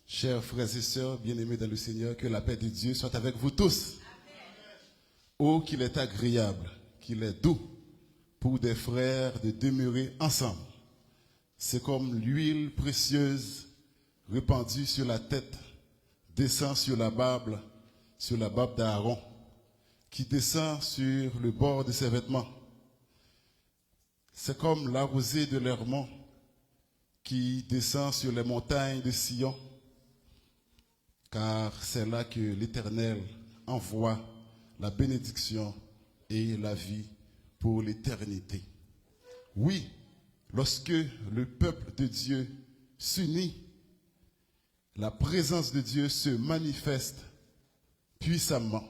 Chers frères et sœurs, bien-aimés dans le Seigneur, que la paix de Dieu soit avec vous tous. Oh, qu'il est agréable, qu'il est doux pour des frères de demeurer ensemble. C'est comme l'huile précieuse répandue sur la tête, descend sur la barbe d'Aaron, qui descend sur le bord de ses vêtements. C'est comme la rosée de l'Hermon qui descend sur les montagnes de Sion, car c'est là que l'Éternel envoie la bénédiction et la vie pour l'éternité. Oui, lorsque le peuple de Dieu s'unit, la présence de Dieu se manifeste puissamment.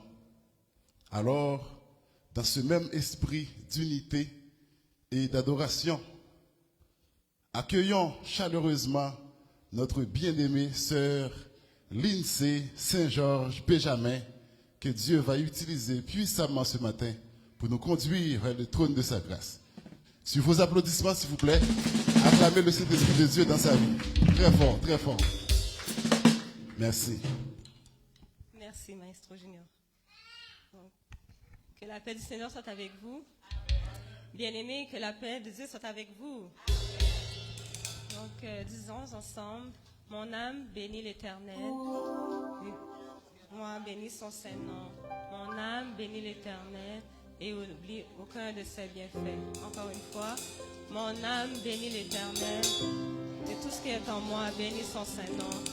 Alors, dans ce même esprit d'unité et d'adoration, accueillons chaleureusement notre bien-aimée sœur Lindsay Saint-Georges Benjamin, que Dieu va utiliser puissamment ce matin pour nous conduire vers le trône de sa grâce. Sur vos applaudissements, s'il vous plaît, acclamez le Saint-Esprit de Dieu dans sa vie. Très fort, très fort. Merci. Merci, Maestro Junior. Donc, que la paix du Seigneur soit avec vous. Bien-aimés, que la paix de Dieu soit avec vous. Donc, disons ensemble, mon âme bénit l'Éternel. Moi, bénis son Saint-Nom. Mon âme bénit l'Éternel et oublie aucun de ses bienfaits. Encore une fois, mon âme bénit l'Éternel et tout ce qui est en moi bénit son Saint-Nom.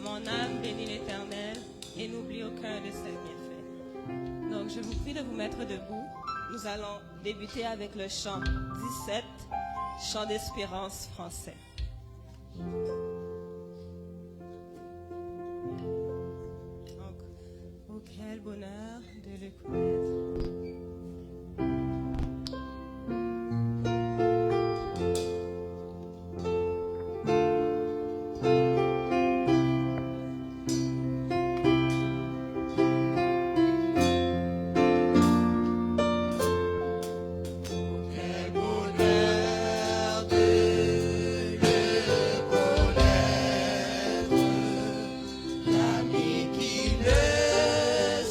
Mon âme bénit l'Éternel et n'oublie aucun de ses bienfaits. Donc, je vous prie de vous mettre debout. Nous allons débuter avec le chant 17, chant d'espérance français. Donc, oh, quel bonheur de le connaître. L'ami qui ne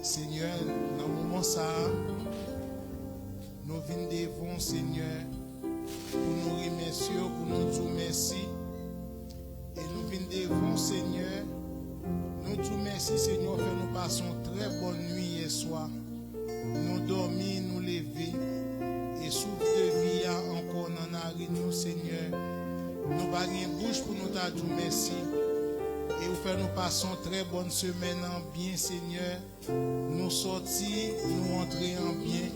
Seigneur, dans le moment ça, nous venons devant Seigneur pour nous remercier, pour nous dire merci. Et nous venons devant Seigneur, nous disons merci Seigneur, que nous passons très bonne nuit hier soir. Nous dormir, nous lever et souffle de vie encore dans la nous Seigneur. Nous pas une bouche pour nous dire merci. Et vous faites nous passons très bonne semaine en bien, Seigneur. Nous sortis, nous entrer en bien.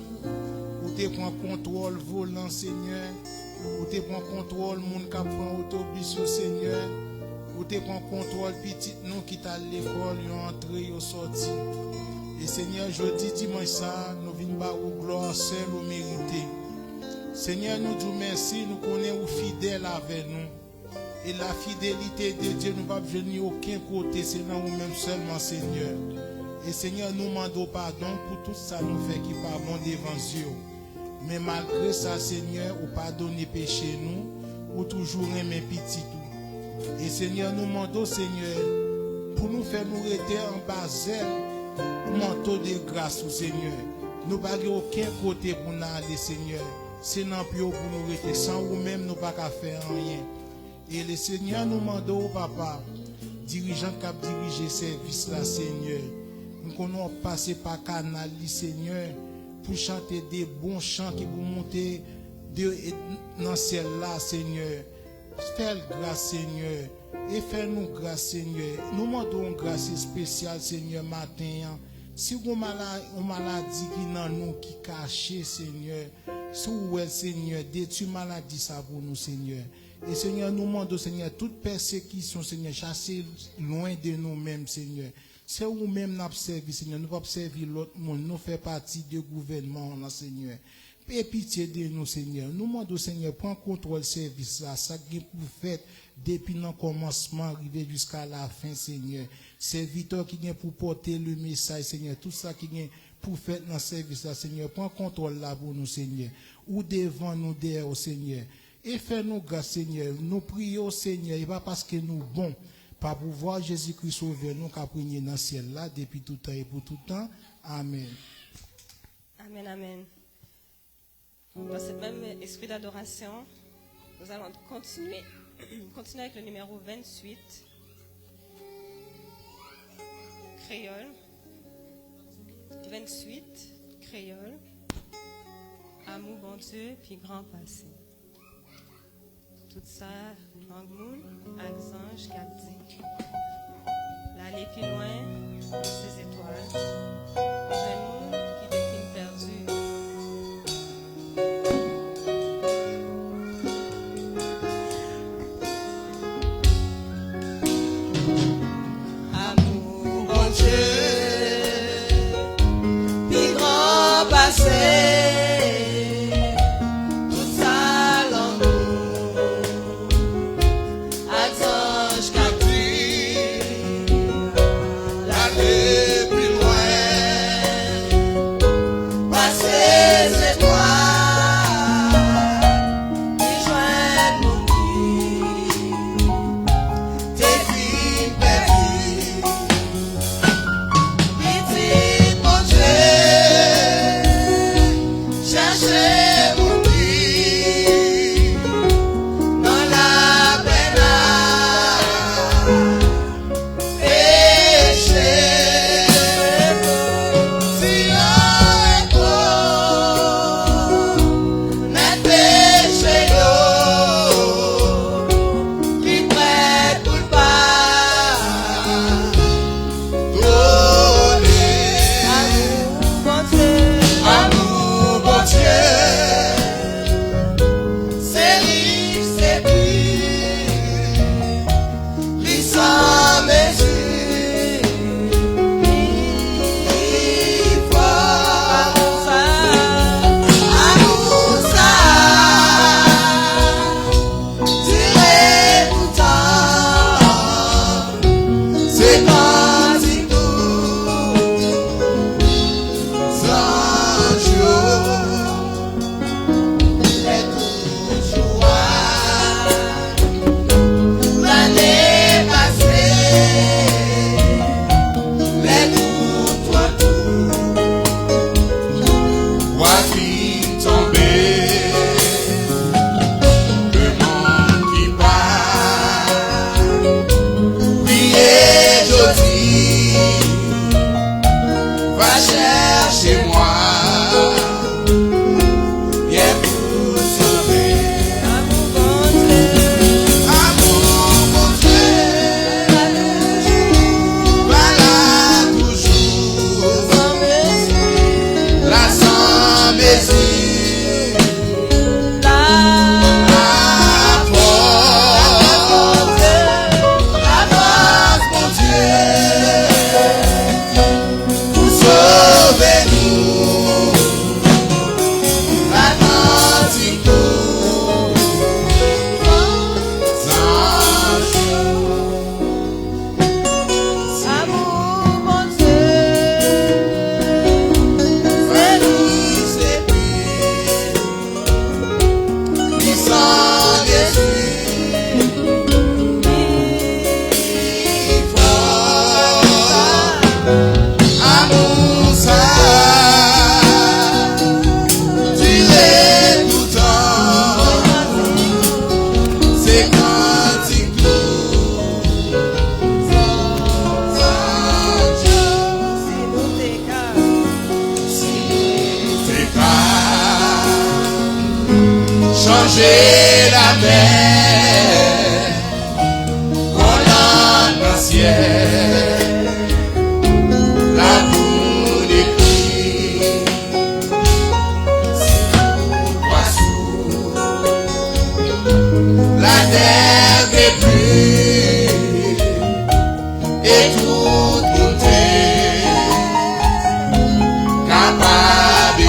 Vous te prend contrôle volant, Seigneur. Vous te prend contrôle monde qui prend autobus, Seigneur. Vous te prend contrôle petit nous qui t'a l'école, yo entré, yo sorti. Et Seigneur, jeudi, dimanche ça, nous venons par vos gloire seule ou mérité. Seigneur, nous disons merci, nous connaissons fidèles avec nous. Et la fidélité de Dieu, nous ne pouvons pas venir aucun côté, c'est là nous-mêmes seulement, Seigneur. Et Seigneur, nous demandons pardon pour tout ça nous fait qui pas bon devant Dieu. Mais malgré ça, Seigneur, ou pardonner péché nous, ou toujours aimer petit tout. Et Seigneur, nous demandons, Seigneur, pour nous faire nous rester en bas manteau de grâce au Seigneur. Nous n'avons aucun côté pour nous aller, Seigneur. C'est non plus pour nous rester. Sans vous-même, nous ne pouvons pas faire rien. Et le Seigneur nous demande au papa, dirigeant qui a dirigé service là, Seigneur. Nous allons passer par canal, Seigneur, pour chanter des bons chants qui vont monter dans ciel là, Seigneur. Fais grâce, Seigneur. Et fais-nous grâce, Seigneur. Nous demandons grâce spéciale, Seigneur, matin. Si vous avez une maladie qui dans nous, qui cachée, Seigneur, si vous êtes, Seigneur, détruis maladie ça pour nous, Seigneur. Et Seigneur, nous demandons, Seigneur, toute persécution, Seigneur, chasser loin de nous-mêmes, Seigneur. C'est nous-mêmes nous observons, Seigneur. Nous ne pouvons pas servir l'autre monde. Nous faisons partie du gouvernement, Seigneur. Aie pitié de nous, Seigneur. Nous demandons, Seigneur, prends contrôle service là. Ça que vous faites depuis le commencement, arriver jusqu'à la fin, Seigneur. Serviteur qui vient pour porter le message, Seigneur. Tout ça qui vient pour faire dans le service là, Seigneur. Prends contrôle là pour nous, Seigneur. Ou devant nous, derrière, Seigneur. Et fais-nous grâce, Seigneur. Nous prions, Seigneur, et pas parce que nous bons, par pouvoir Jésus-Christ sauver nous, qu'à prier dans le ciel là, depuis tout temps et pour tout temps. Amen. Amen, amen. Dans ce même esprit d'adoration, nous allons continuer avec le numéro 28, créole. 28, créole. Amour, bon Dieu, puis grand passé. Tout ça, langue moule, accent, capté. L'aller plus loin, dans ces étoiles. Jeune monde qui décline perdu. Amour, bon Dieu, puis grand passé. Plus loin. c'est cantique changer la mer, colonne dans le ciel, la boule écrit, c'est nous poissons, la terre est plus, et tout goûter, capable.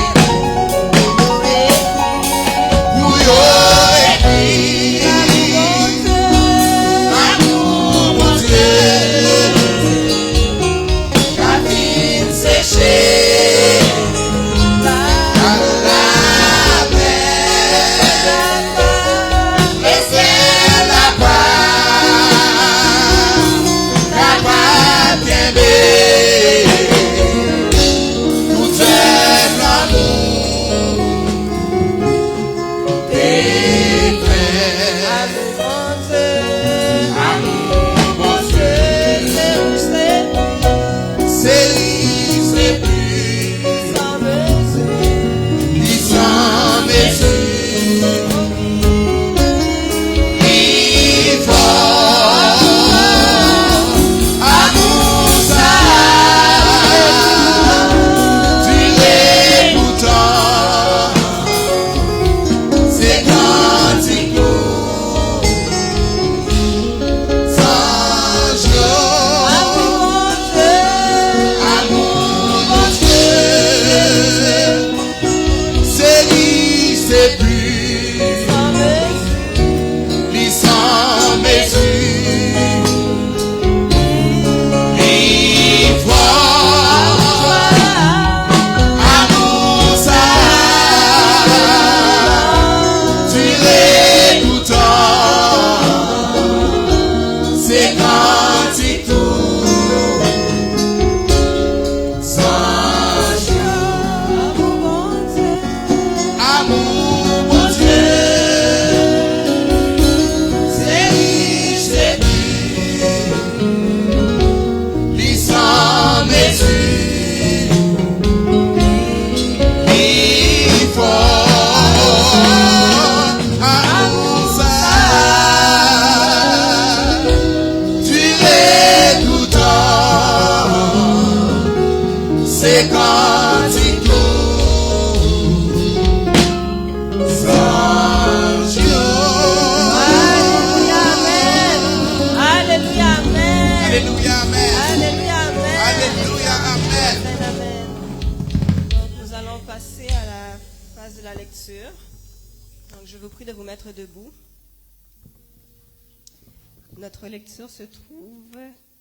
Notre lecture se trouve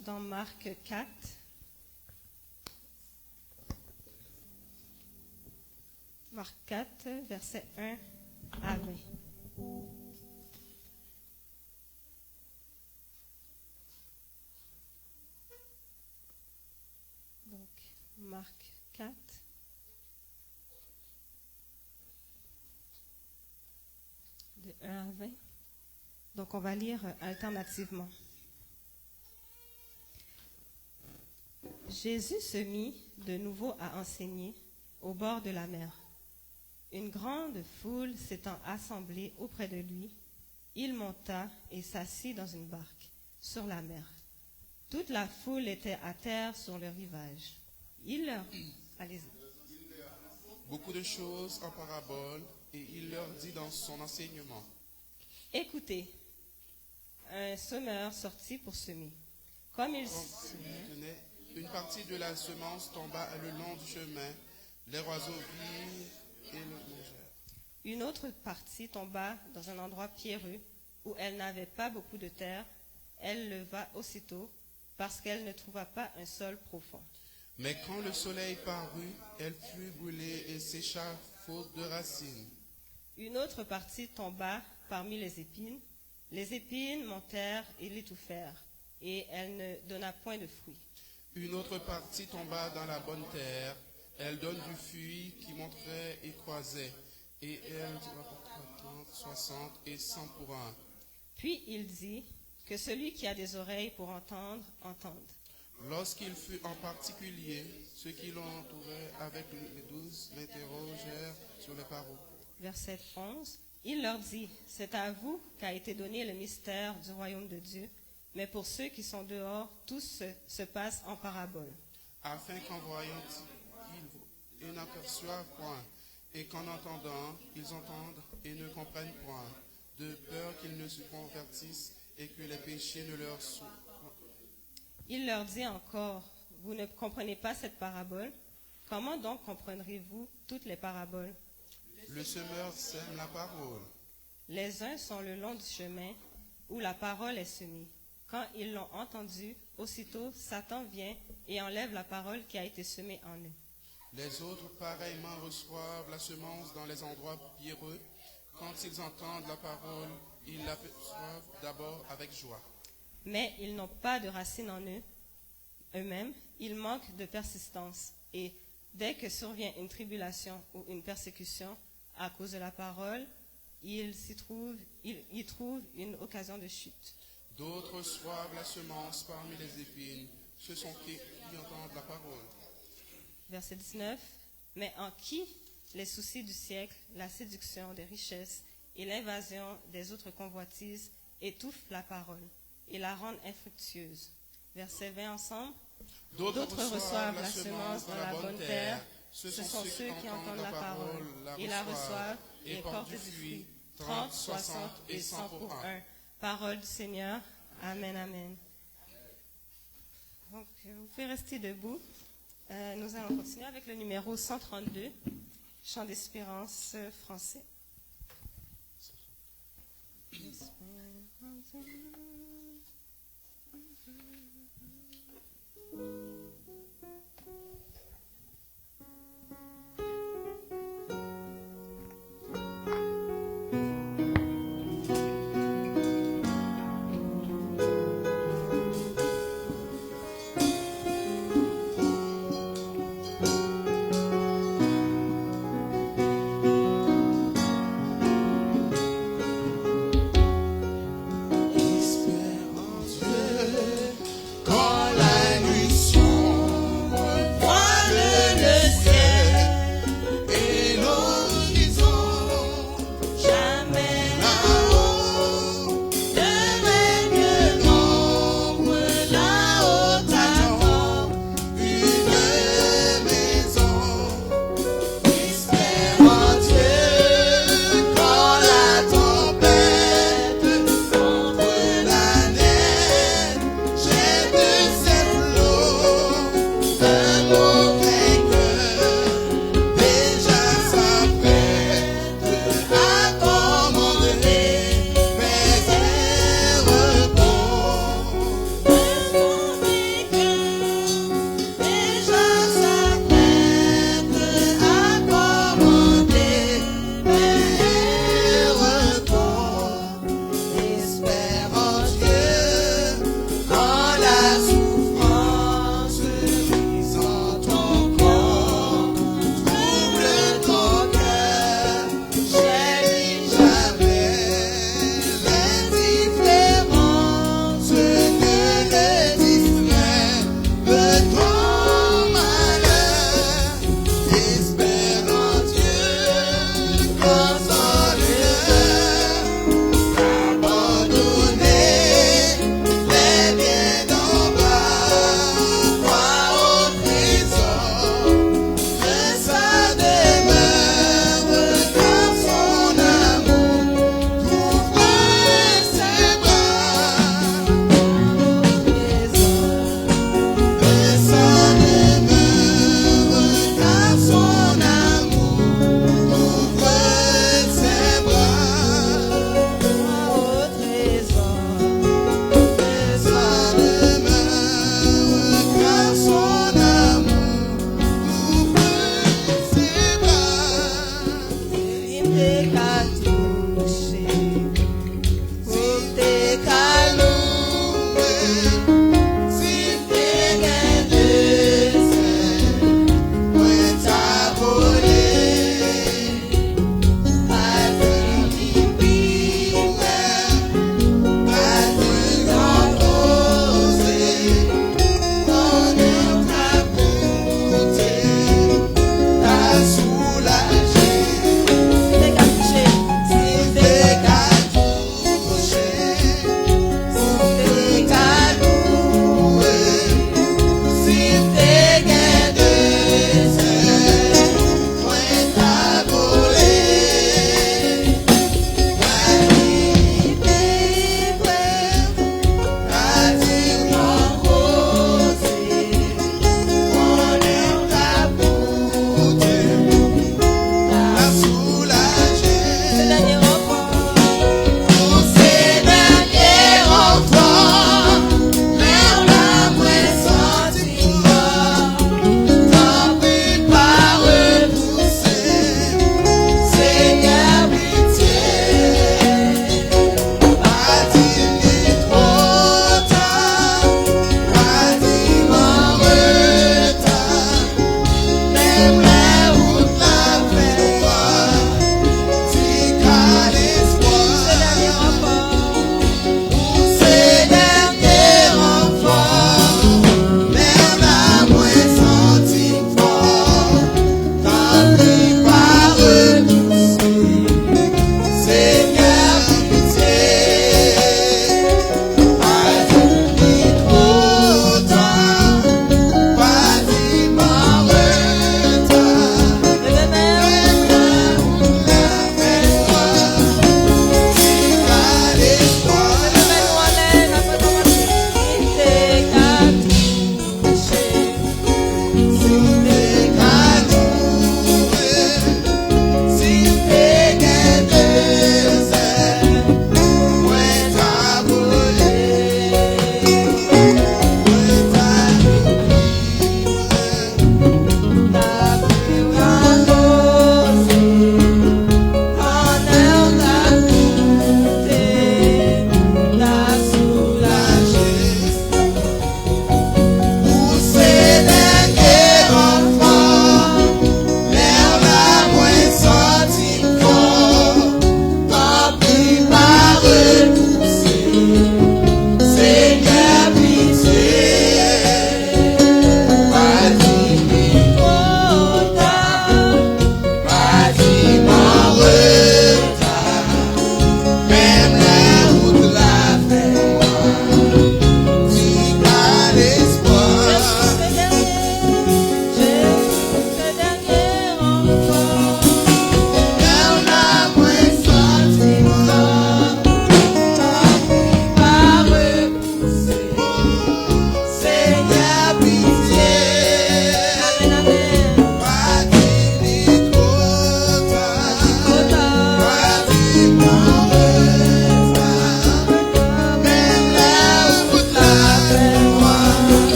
dans Marc 4. Marc 4, versets 1 à 20. Donc, Marc 4. De 1 à 20. Donc, on va lire alternativement. Jésus se mit de nouveau à enseigner au bord de la mer. Une grande foule s'étant assemblée auprès de lui, il monta et s'assit dans une barque sur la mer. Toute la foule était à terre sur le rivage. Il leur... Allez-y. Beaucoup de choses en parabole et il leur dit dans son enseignement. Écoutez, un semeur sortit pour semer. Comme il semait, une partie de la semence tomba le long du chemin. Les oiseaux virent et le mangèrent. Une autre partie tomba dans un endroit pierreux où elle n'avait pas beaucoup de terre. Elle leva aussitôt parce qu'elle ne trouva pas un sol profond. Mais quand le soleil parut, elle fut brûlée et sécha faute de racines. Une autre partie tomba parmi les épines. Les épines montèrent et l'étouffèrent, et elle ne donna point de fruits. Une autre partie tomba dans la bonne terre. Elle donne du fruit qui monterait et croisait, et elle rapportera 30, 60 et 100 pour un. Puis il dit, que celui qui a des oreilles pour entendre, entende. Lorsqu'il fut en particulier, ceux qui l'ont entouré avec les 12 l'interrogèrent sur les paroles. Verset 11. Il leur dit, c'est à vous qu'a été donné le mystère du royaume de Dieu, mais pour ceux qui sont dehors, tout se passe en parabole. Afin qu'en voyant, ils n'aperçoivent point, et qu'en entendant, ils entendent et ne comprennent point, de peur qu'ils ne se convertissent et que les péchés ne leur soient. Il leur dit encore, vous ne comprenez pas cette parabole? Comment donc comprendrez-vous toutes les paraboles? Le semeur sème la parole. Les uns sont le long du chemin où la parole est semée. Quand ils l'ont entendue, aussitôt Satan vient et enlève la parole qui a été semée en eux. Les autres, pareillement, reçoivent la semence dans les endroits pierreux. Quand ils entendent la parole, ils la perçoivent d'abord avec joie. Mais ils n'ont pas de racine en eux-mêmes, ils manquent de persistance. Et dès que survient une tribulation ou une persécution à cause de la parole, ils y trouvent une occasion de chute. D'autres reçoivent la semence parmi les épines. Ce sont qui entendent la parole. Verset 19. Mais en qui les soucis du siècle, la séduction des richesses et l'invasion des autres convoitises étouffent la parole et la rendent infructueuse. Verset 20 ensemble. D'autres reçoivent la semence dans la bonne terre. Ce sont ceux qui entendent la parole et la reçoivent et portent du fruit. 30, 60 et 100 pour un. Parole du Seigneur. Amen, amen. Donc, vous pouvez rester debout. Nous allons continuer avec le numéro 132, Chant d'espérance français.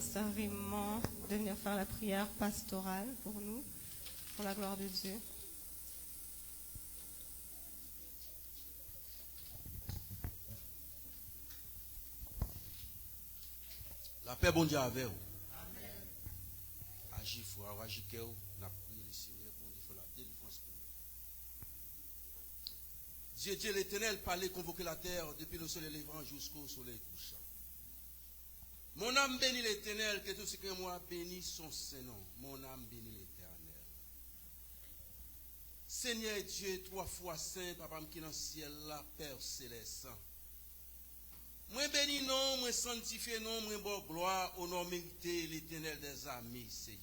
pasteur Raymond de venir faire la prière pastorale pour nous, pour la gloire de Dieu. La paix, bon Dieu, avec vous. Agis, frère, agis, que vous. La prière du Seigneur, bon Dieu, faut la délivrance pour nous. Dieu l'Éternel parlait, convoquer la terre depuis le soleil levant jusqu'au soleil couchant. Mon âme bénit l'Éternel, que tout ce que moi bénit son Saint-Nom. Mon âme bénit l'Éternel. Seigneur Dieu, 3 fois saint, papa qui dans le ciel, la Père céleste. Moi bénis non, moi sanctifié non, moi bon gloire au nom mérité l'Éternel des armées, Seigneur.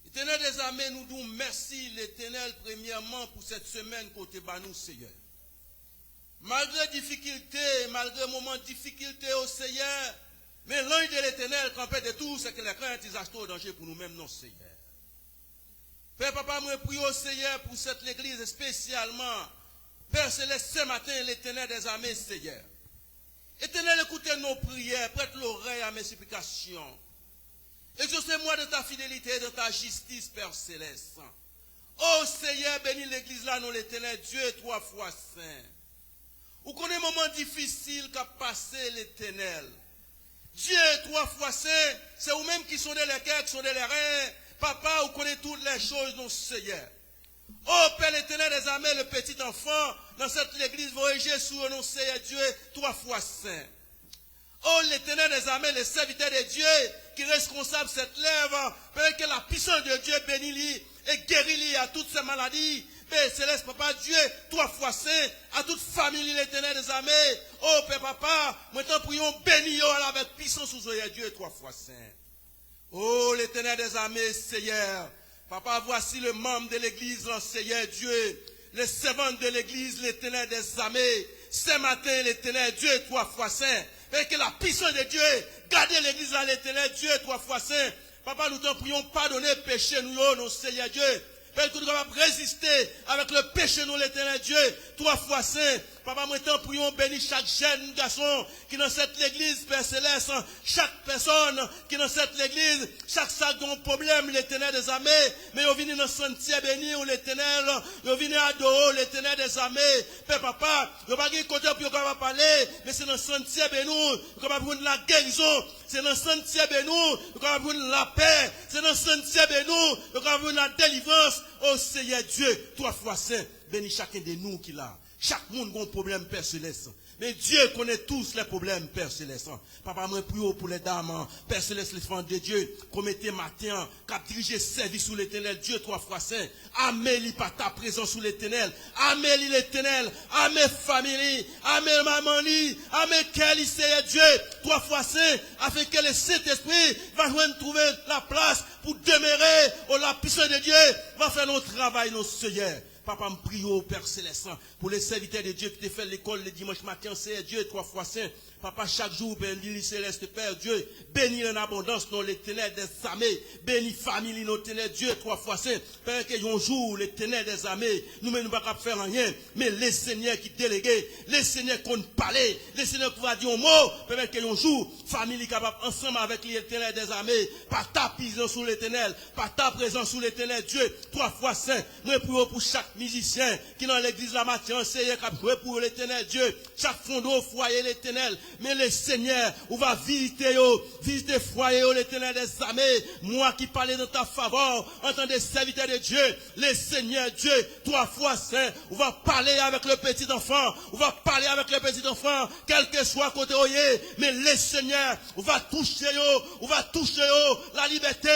L'Éternel des armées, nous disons merci l'Éternel premièrement pour cette semaine côté nous, Seigneur. Malgré difficultés, malgré moments de difficulté au Seigneur, mais l'ange de l'Éternel campait de tout, c'est que les craintes ils achètent au danger pour nous-mêmes, non, Seigneur. Père, papa, moi prie au Seigneur pour cette église spécialement. Père Céleste, ce matin, l'Éternel des armées, Seigneur. Éternel, écoutez nos prières, prête l'oreille à mes supplications. Exaucez-moi de ta fidélité et de ta justice, Père Céleste. Oh Seigneur, bénis l'église là, non l'Éternel, Dieu est 3 fois saint. Vous connaissez un moment difficile qu'a passé l'Éternel. Dieu est 3 fois saint, c'est vous-même qui sondez les cœurs, qui sondez les reins. Papa, vous connaissez toutes les choses, non Seigneur. Oh Père l'Éternel des armées, le petit enfant, dans cette église, voyagez sous le nom Seigneur Dieu, 3 fois saint. Oh l'Éternel des armées, le serviteur de Dieu, qui est responsable de cette lèvre, Père, que la puissance de Dieu bénit et guérit à toutes ces maladies. Père Céleste, Papa, Dieu, 3 fois saint, à toute famille, l'Éternel des armées. Oh Père, Papa, maintenant prions, bénis avec puissance sous Dieu, 3 fois saint. Oh l'Éternel des armées, Seigneur. Papa, voici le membre de l'église, le Seigneur Dieu, le servant de l'église, l'Éternel des armées. Ce matin, l'Éternel Dieu, 3 fois saint. Père, que la puissance de Dieu, gardez l'église à l'Éternel Dieu, 3 fois saint. Papa, nous t'en prions, pardonner péché, nous, Seigneur Dieu. Père, que nous devons résister avec le péché, nous, l'Éternel Dieu, 3 fois saint. Papa, moi, t'en prions, bénis chaque jeune garçon qui est dans cette église, Père Céleste, chaque personne qui est dans cette église, chaque sac dont problème, l'Éternel des armées, mais on vient dans sentier béni, ou l'Éternel, on vient adorer l'Éternel des armées. Père, papa, on va pas côté pour qu'on va parler, mais c'est dans sentier béni, qu'on va prendre la guérison, c'est dans sentier béni, qu'on va prendre la paix, c'est dans sentier béni, qu'on va prendre la délivrance. Oh Seigneur Dieu, 3 fois saint, bénis chacun de nous qui l'a. Chaque monde a un problème, Père Céleste. Mais Dieu connaît tous les problèmes, Père Céleste. Papa, moi, prie pour les dames, Père Céleste, les enfants de Dieu, commettez matin, cap diriger service sous l'Éternel, Dieu 3 fois saint. Amélie par ta présence sous l'Éternel. Amélie l'Éternel. Amène famille. Amène maman. Amène Kelly, Seigneur Dieu, 3 fois saint, afin que le Saint-Esprit va trouver la place pour demeurer. Oh, la puissance de Dieu va faire notre travail, nos Seigneur. Papa, me prie au Père Céleste pour les serviteurs de Dieu qui te fait l'école le dimanche matin, c'est Dieu 3 fois saint. Papa, chaque jour, bénis Céleste, Père Dieu, bénis en abondance dans l'Éternel des armées, bénis famille, nos ténèbres, Dieu 3 fois saint. Père, que un jour, l'Éternel des armées, nous-mêmes, nous ne pouvons pas faire rien, mais les seigneurs qui déléguent, les seigneurs qui ont parlé, les seigneurs qui vont dire un mot, Père, que un jour, famille capable ensemble avec l'Éternel des armées, par ta présence sous l'Éternel, par ta présence sous l'Éternel, Dieu 3 fois saint. Nous prions pour chaque musicien qui dans l'église la matin, Seigneur, qui a pour l'Éternel Dieu, chaque fondeau, foyer, l'Éternel, mais le Seigneur, on va visiter foyer, l'Éternel des armées, moi qui parlais dans ta faveur, en tant que serviteur de Dieu, le Seigneur Dieu, 3 fois saint, on va parler avec le petit enfant, on va parler avec le petit enfant, quel que soit côté oyer, mais le Seigneur, on va toucher la liberté,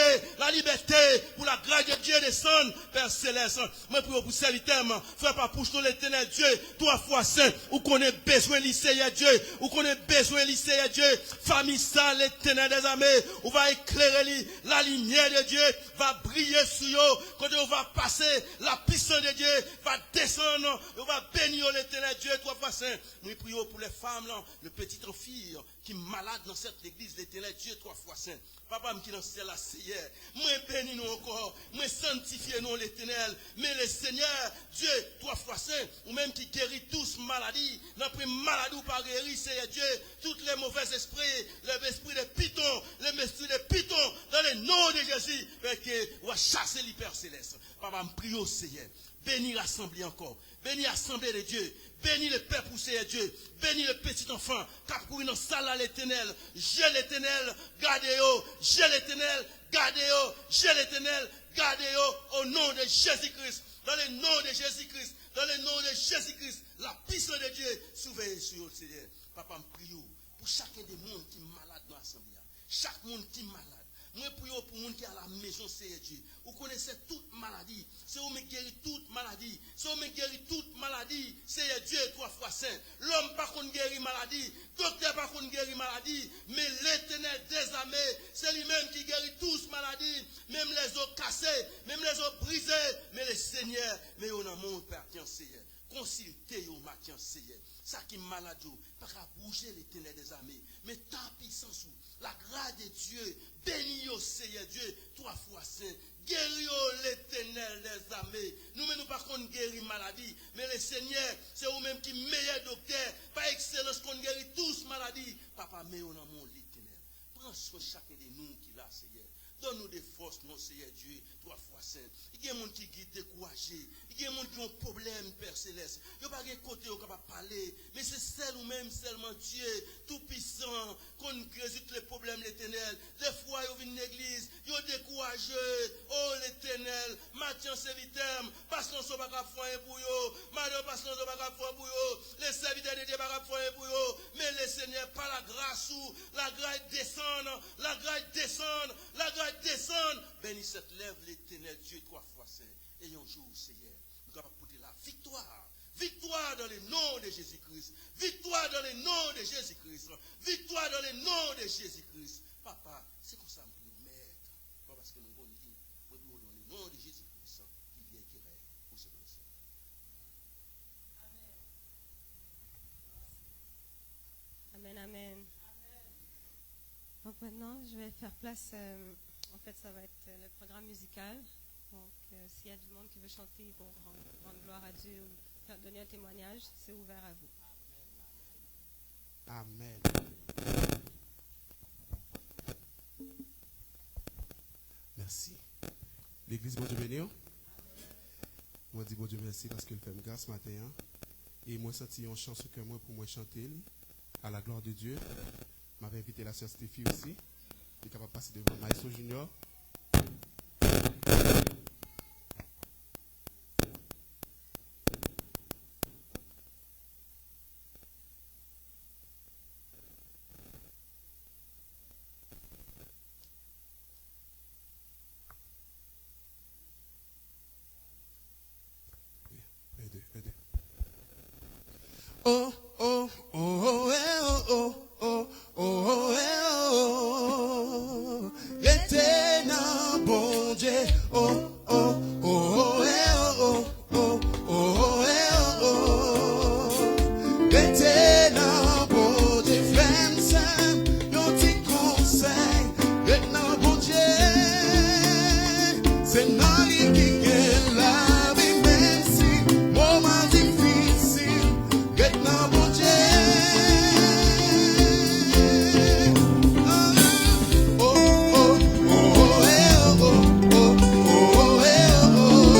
pour la grâce de Dieu descendre, Père Céleste, moi prie pour serviteur, frère pas pour l'Éternel Dieu, 3 fois saint, ou qu'on ait besoin de Seigneur Dieu, ou qu'on ait besoin de Seigneur Dieu, famille ça, l'Éternel des armées, on va éclairer la lumière de Dieu, va briller sur eux, quand on va passer, la puissance de Dieu va descendre, on va bénir l'Éternel Dieu, 3 fois saint. Nous prions pour les femmes, là, le petit enfant qui est malade dans cette église, l'éternel Dieu 3 fois saint. Papa, qui dans ciel là, Seigneur, moi bénis nous encore, moi sanctifiez nous l'éternel, mais le Seigneur, Dieu 3 fois saint, ou même qui guérit tous maladies, n'a pris maladie ou pas guéri, Seigneur Dieu, tous les mauvais esprits, l'esprit de Python, l'esprit de Python, dans le nom de Jésus, que va chasser l'hyper céleste. Papa, me prie au Seigneur, bénis l'assemblée encore, bénis l'assemblée de Dieu, bénis le père poussé à Dieu, bénis le petit enfant, qui a couru dans la salle à l'éternel, j'ai l'éternel, gardez-le, j'ai l'éternel, gardez-le, j'ai l'éternel, gardez-le, au nom de Jésus-Christ, dans le nom de Jésus-Christ, dans le nom de Jésus-Christ, la puissance de Dieu, surveille sur le Seigneur. Papa, me prie pour chacun des mondes qui est malade dans l'assemblée, chaque monde qui est malade. Moi, prie pour les gens qui est à la maison, Seigneur Dieu. Vous connaissez toute maladie. C'est où me guérit toute maladie. C'est où me guérit toute maladie. Seigneur Dieu, 3 fois saint. L'homme par contre guérit maladie. Docteur par contre guérit maladie. Mais l'éternel des armées, c'est lui-même qui guérit tous maladies. Même les os cassés, même les os brisés. Mais le Seigneur, mais on a mon Père qui en Seigneur. Consultez au matin, Seigneur. Ça qui est malade, pas qu'à bouger l'éternel des armées. Mais ta puissance, la grâce de Dieu, bénis au Seigneur Dieu, 3 fois saint. Guéris l'éternel des armées. Nous-mêmes, nous par contre guérir maladie. Mais le Seigneur, c'est vous-même qui meilleur docteur. Par excellence, qu'on guérit tous maladies. Papa, mais on a mon l'éternel. Prends soin chacun de nous qui l'a, Seigneur. Donne-nous des forces, mon Seigneur Dieu, 3 fois saint. Il y a des gens qui sont découragés. Il y a des gens qui ont des problèmes, Père Céleste. Il n'y a pas de côté où on peut parler. Mais c'est seul ou même seulement Dieu, tout-puissant, qu'on résout les problèmes, l'éternel. Des fois, ils viennent à l'église, ils sont découragés. Oh, l'éternel, Mathieu, serviteur, parce qu'on ne peut pas faire pour eux. Madame, parce qu'on ne peut pas faire pour eux. Les serviteurs de Dieu ne peuvent pas faire pour eux. Mais le Seigneur, par la grâce, la grâce descend, la grâce descend, la grâce descend. Bénis cette lèvre, l'éternel Dieu, 3 fois saint. Et un jour, Seigneur, nous allons porter la victoire. Victoire dans le nom de Jésus-Christ. Victoire dans le nom de Jésus-Christ. Victoire dans le nom de Jésus-Christ. Papa, c'est comme ça que nous maître. Pas parce que nous allons dire, mais nous dans le nom de Jésus-Christ qui vient qui règne pour ce blessé. Amen, amen. Donc maintenant, je vais faire place, en fait, ça va être le programme musical. Donc, s'il y a du monde qui veut chanter pour rendre gloire à Dieu ou donner un témoignage, c'est ouvert à vous. Amen. Merci. L'église, bon Dieu béni. Moi, dis bon Dieu merci parce qu'il fait grâce ce matin. Et moi, senti une chanson que moi pour moi chanter à la gloire de Dieu. Je m'avais invité la sœur Stéphie aussi. Elle est capable de passer devant Maestro Junior. Oh, oh, oh, oh, oh, oh, oh, oh, oh, l'éternel bon Dieu, oh, oh, oh, oh, oh, oh, oh, oh, l'éternel bon Dieu, frère, yon ti conseil, l'éternel bon Dieu, c'est non li qui gagne la vie, même si moment difficile. Maintenant, bon Dieu, oh, oh, oh, oh, oh, oh, oh, oh, oh,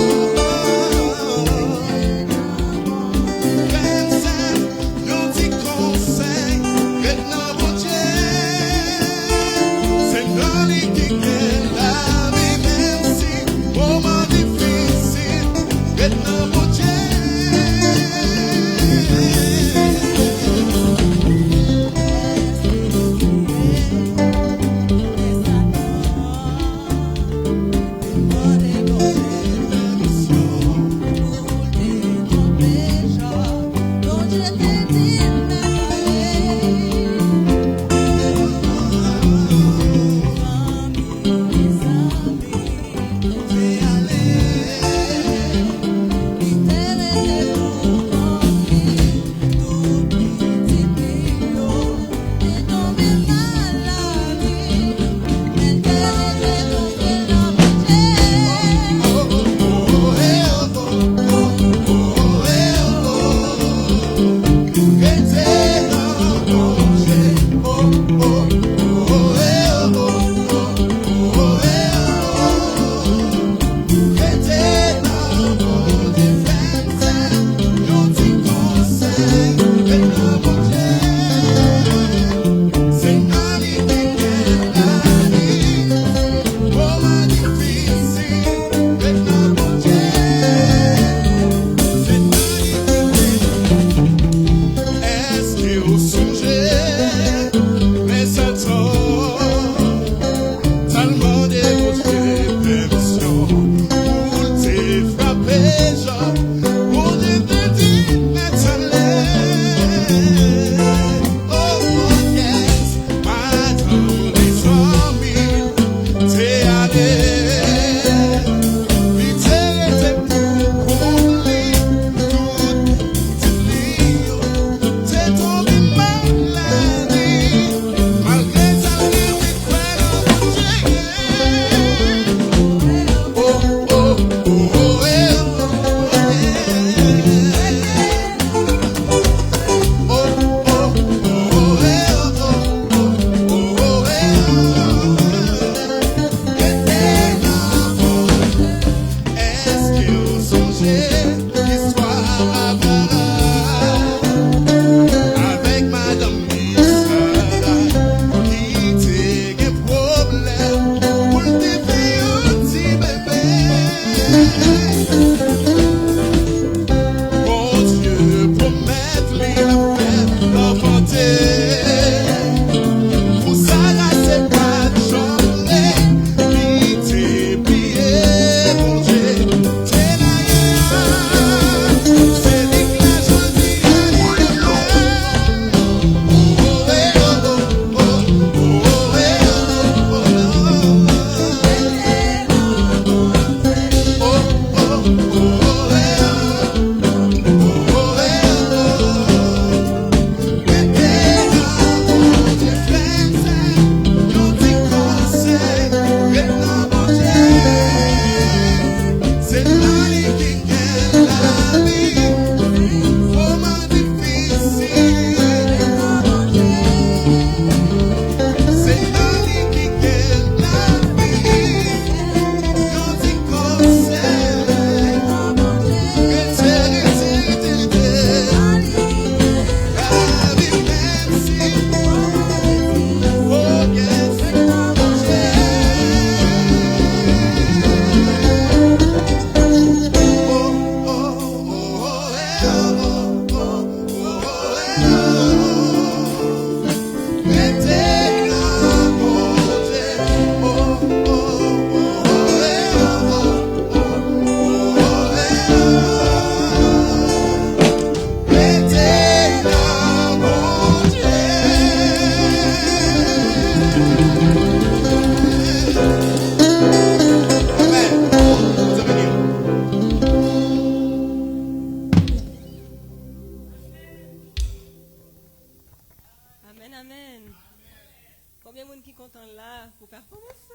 Combien de monde qui content là pour performer ça?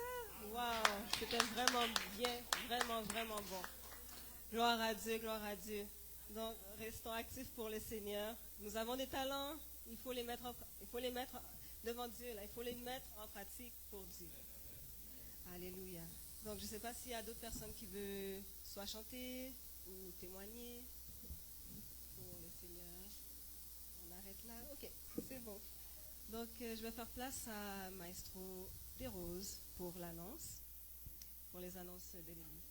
Waouh, c'était vraiment bien, vraiment bon. Gloire à Dieu, gloire à Dieu. Donc, restons actifs pour le Seigneur. Nous avons des talents, il faut les mettre devant Dieu, là. Il faut les mettre en pratique pour Dieu. Alléluia. Donc, je ne sais pas s'il y a d'autres personnes qui veulent soit chanter ou témoigner pour le Seigneur. On arrête là. Ok, c'est bon. Donc, je vais faire place à Maestro Desroses pour l'annonce, pour les annonces de l'église.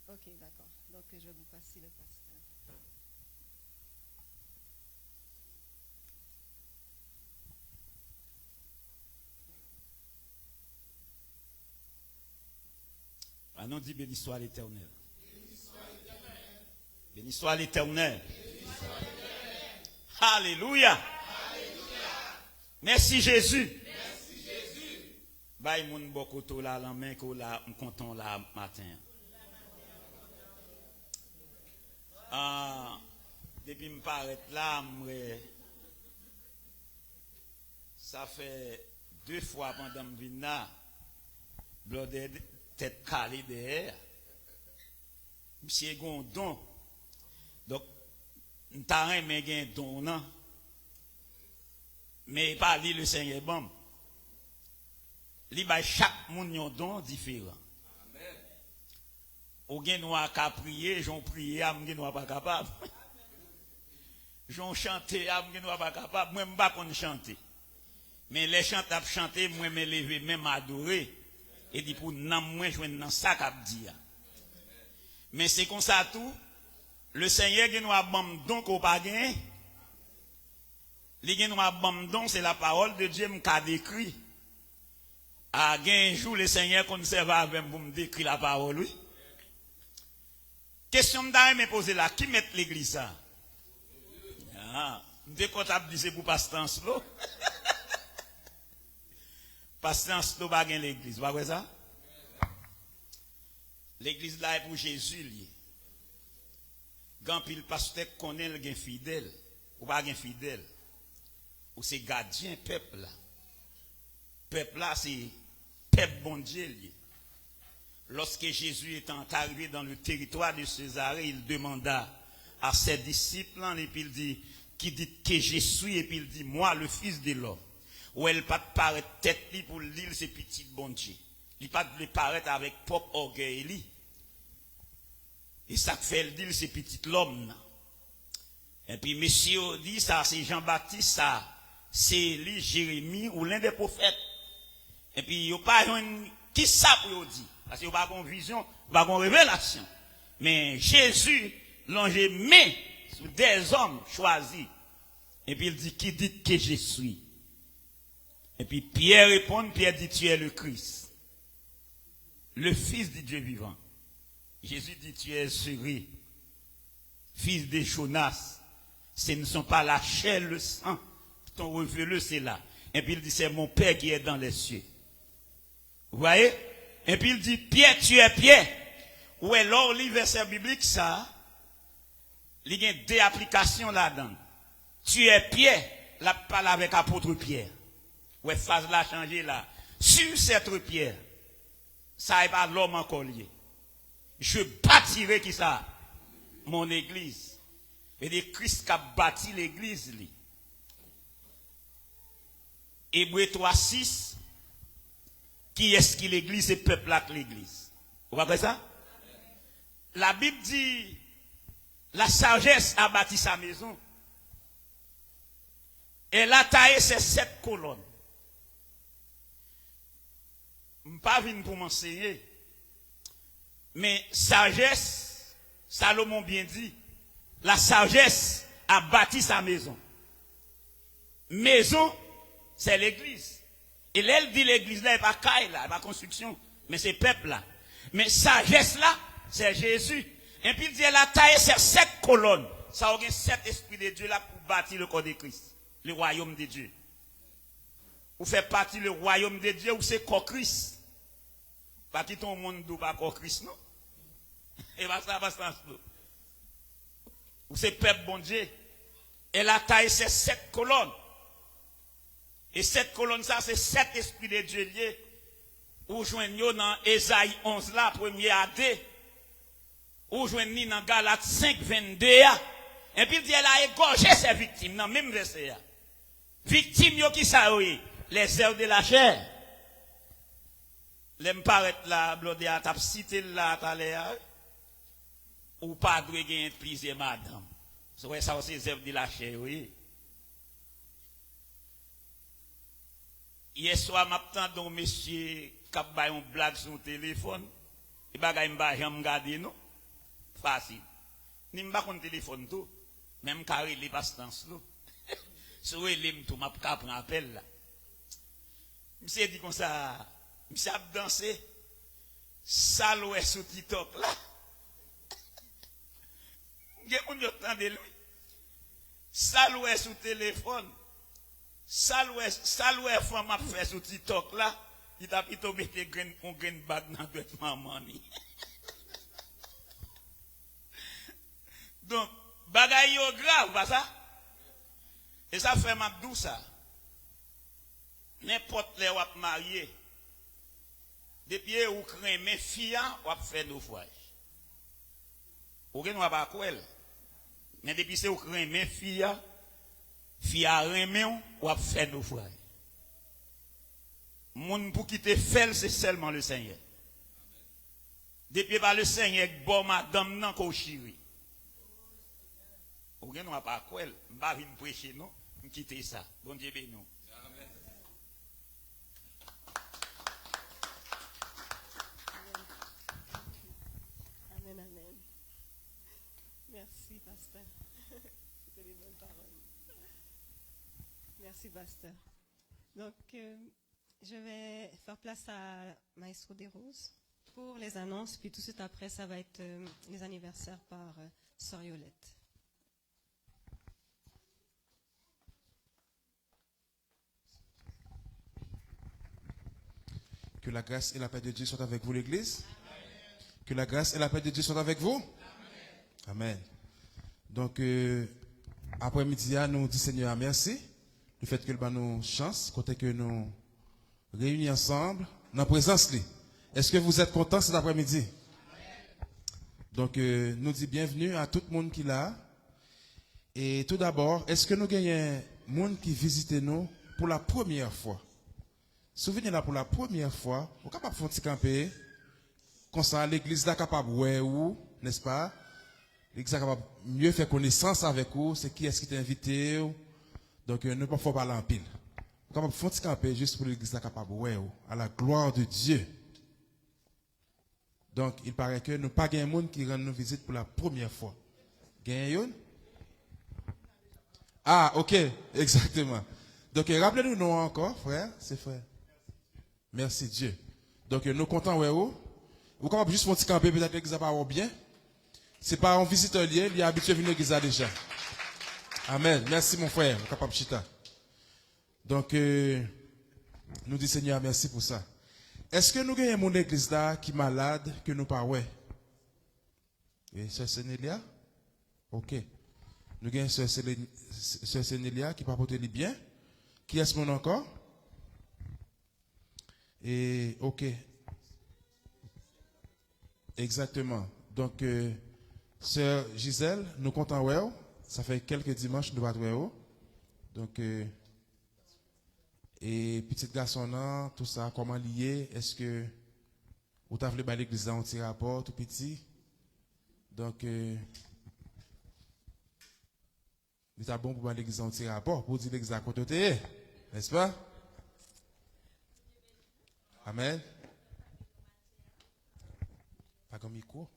Ok, d'accord. Donc, je vais vous passer le pasteur. On dit béni soit l'Éternel. Béni soit l'Éternel. Alléluia. Merci Jésus. Baï moun bokoto la la main ko la content la matin. Depuis me paraître là, ça fait 2 fois pendant me venir là, blodé tête calée derrière. Monsieur Gondon. Donc n'ta rien mais gen don non. Mais pas li le Seigneur bon. Li ba chaque moun yon don différent. Amen. Ou gen nou ka prier, j'on prier, am gen nou pas capable. J'on chanter, am gen nou pas capable, moi m'pa konn chanter. Mais les chants ap chanter, moi me lever même adorer et dit pour nan moi joindre dans ça qu'a dit. Mais c'est comme ça tout, le Seigneur gen nou a bon don ko pa gen. Li gen nou a bon don, c'est la parole de Dieu m'ka décrit. A gen jour le Seigneur conserve avec pour me décrire la parole oui. Question m'd'a me poser là, qui met l'église ça? Ah, m'dé comptable dit c'est pour pasteur Anslo. Pasteur Anslo pas gen l'église, pas vrai ça? L'église là est pour Jésus lié. Quand pile pasteur connaît le gen fidèle, ou pas gen fidèle. Ou c'est gardien peuple là. Peuple là c'est peuple bon Dieu lié. Lorsque Jésus étant arrivé dans le territoire de Césarée, il demanda à ses disciples, et puis il dit, qui dit que je suis, et puis il dit, moi, le Fils de l'homme. Ou elle pas paraître tête li pour l'île, c'est petit bon Dieu. Il pas de paraître avec propre orgueil li. Et ça fait le dire, c'est petit l'homme. Et puis, monsieur dit, ça, c'est Jean-Baptiste, ça, c'est Élie, Jérémie, ou l'un des prophètes. Et puis, il n'y a pas une, qui ça pour dire? Parce qu'il n'y a pas une vision, pas une révélation. Mais Jésus, l'ange met sous des hommes choisis. Et puis il dit, qui dit que je suis? Et puis Pierre répond, Pierre dit, tu es le Christ, le Fils du Dieu vivant. Jésus dit, tu es Cyril, fils de Jonas. Ce ne sont pas la chair, le sang, ton révélé, c'est là. Et puis il dit, c'est mon Père qui est dans les cieux. Vous voyez? Et puis il dit, Pierre, tu es Pierre. Ou alors, le verset biblique, ça, il y a deux applications là-dedans. Tu es Pierre, la parle avec apôtre Pierre. Ouais, phase là changé là. Sur cette pierre, ça n'est pas l'homme encore lié. Je bâtirai qui ça? Mon église. Et de Christ qui a bâti l'église. Hébreux 3:6. Qui est-ce qui l'église? C'est peuple là que l'église. Vous voyez ça? La Bible dit, la sagesse a bâti sa maison. Elle a taillé ses 7 colonnes. Je ne suis pas venu pour m'enseigner. Mais sagesse, Salomon bien dit, la sagesse a bâti sa maison. Maison, c'est l'église. Et elle dit l'église là, n'est pas caille là, pas construction, mais c'est peuple là. Mais sagesse là, c'est Jésus. Et puis il dit, elle a taillé ces 7 colonnes. Ça a 7 esprits de Dieu là pour bâtir le corps de Christ, le royaume de Dieu. Ou fait partie le royaume de Dieu, ou c'est corps Christ. Pas qui ton monde d'où pas corps Christ, non? Et pas ça, pas ça. Ou c'est peuple bon Dieu. Elle a taillé ces 7 colonnes. Et cette colonne, ça, c'est 7 esprits de Dieu liés. Ou joignez dans Ésaïe 11 là, premier AD. Ou joignez dans Galates 5, 22. Et puis il dit, elle a égorgé ses victimes, dans le même verset. Victimes, yo qui ça, oui? Les heures de la chair. L'aime paraître là, blodé à tap cité là, t'as l'air. Ou pas de gagner plusieurs madame. C'est ça aussi, les heures de la chair, oui. Hier soir, m'attends donc monsieur qui a fait une blague sur le téléphone. Il va pas jamais garder non. Facile. Ni m'pas con téléphone tout. Même carré les passe-temps là. Sur les tout m'a pas prendre appel là. Monsieur dit comme ça, monsieur a dansé saloué sur TikTok là. Gen moun yo tande lui. Saloué sur téléphone. Saloué femme a fait sur TikTok là, il t'a plutôt mis un grain bag dans le maman. Donc, bagay yo grave, pas ça? Et ça fait ma douce ça. N'importe les wap marié. Depuis ou crème fille, wap fait naufrage. Ou gen wap pas mais depuis c'est ou crème fille, fille a remé ou a fait naufrage. Moun pour quitter fait c'est seulement le Seigneur. Depuis par le Seigneur bon madame nan ko chiri. Ou gen ou pas quoi, m'pa vinn prêcher non, m'quitter ça. Bon Dieu béni nous. Amen. Amen, amen. Merci, pasteur. C'était des bonnes paroles. Merci, pasteur. Donc, je vais faire place à Maestro Desroses. pour les annonces, puis tout de suite après, ça va être les anniversaires par Sœur Yolette. Que la grâce et la paix de Dieu soient avec vous, l'Église. Que la grâce et la paix de Dieu soient avec vous. Amen. Donc, après-midi, nous disons Seigneur merci. Le fait que nous chance, côté que nous réunis ensemble, dans la présence. Est-ce que vous êtes contents cet après-midi? Donc, nous disons bienvenue à tout le monde qui est là. Et tout d'abord, est-ce que nous gagnons un monde qui visite nous pour la première fois? Souvenez là pour la première fois, vous êtes capable de faire camper, comme ça l'église est capable de voir, n'est-ce pas? L'église est capable de mieux faire connaissance avec vous, c'est qui est-ce qui t'a invité. Donc, ne pas faut parler en pile. Vous êtes capable de faire camper juste pour l'église est capable de voir, à la gloire de Dieu. Donc, il paraît que nous pas un monde qui rend nous visite pour la première fois. Gagnez? Ah, ok, exactement. Donc, rappelez-nous nous encore, frère, c'est frère. Merci Dieu. Donc, nous comptons, ouais, vous capable juste faire un petit camper, peut-être l'église pas bien. C'est pas un visiteur lié, il est habitué à venir à l'église déjà. Amen. Merci mon frère, vous capable chita. Donc, nous disons Seigneur, merci pour ça. Est-ce que nous avons mon église là qui est malade, que nous pas ouais? Et Sœur Sénélia? Ok. Nous avons Sœur Sénélia qui pas porté les biens. Qui est-ce mon encore? Et ok. Exactement. Donc, Sœur Gisèle, nous comptons ouais. Ça fait quelques dimanches nous ouais. Donc, et petit garçon là, tout ça, comment lier? Est-ce que vous avez voulu l'église dans un petit rapport, tout petit? Donc, il est bon pour l'église dans un petit rapport, pour dire l'église à côté, n'est-ce pas? Amen. Pas comme micro.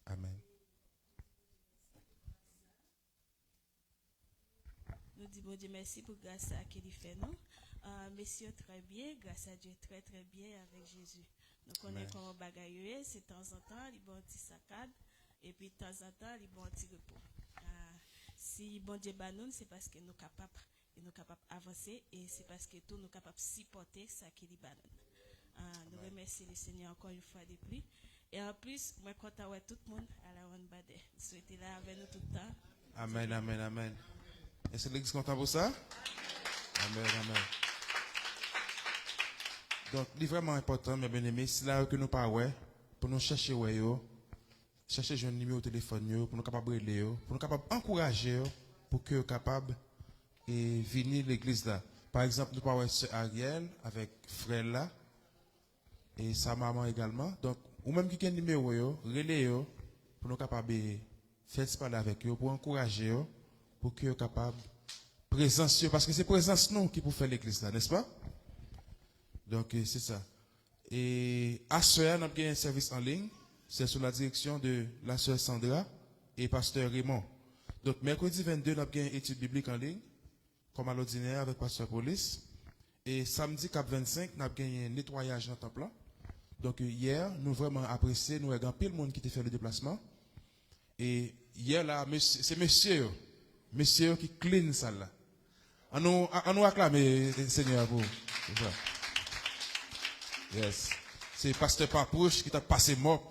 Amen. Nous disons bon Dieu merci pour grâce à qu'il fait nous. Messieurs très bien, grâce à Dieu très très bien avec Jésus. Donc on est comme bagaille, c'est de temps en temps, il bon petit saccade et puis de temps en temps, il bon petit repos. Si bon Dieu nous, c'est parce que nous capables avancer et c'est parce que tout nous capables supporter ça qui est nous remercions le Seigneur encore une fois de plus. Et en plus, moi content ouais tout le monde à la Ronde Bade. Souhaitez là avec nous tout le temps. Amen, amen, amen. Est-ce que l'église est content pour ça? Amen, amen. Donc, c'est vraiment important, mes bien-aimés, c'est là que nous parlons, pour nous chercher, chercher un numéro de téléphone, pour nous capables de pour nous capables d'encourager, pour que nous capables de venir à l'église là. Par exemple, nous parlons avec Ariel, avec frère là, et sa maman également. Donc, ou même qui a un numéro, relais, pour nous capables de faire parler avec eux, pour encourager, pour que nous capables de présence, parce que c'est présence nous qui peut faire l'église là, n'est-ce pas? Donc, c'est ça. Et à soir, nous avons un service en ligne. C'est sous la direction de la sœur Sandra et pasteur Raymond. Donc, mercredi 22, nous avons une étude biblique en ligne, comme à l'ordinaire avec pasteur Police. Et samedi 25, nous avons un nettoyage dans le temple. Donc, hier, nous vraiment apprécié, nous avons pile le monde qui a fait le déplacement. Et hier, là, c'est monsieur qui clean ça là. On nous acclame, Seigneur, pour ça. Yes. C'est pasteur Papouche qui t'a passé mop.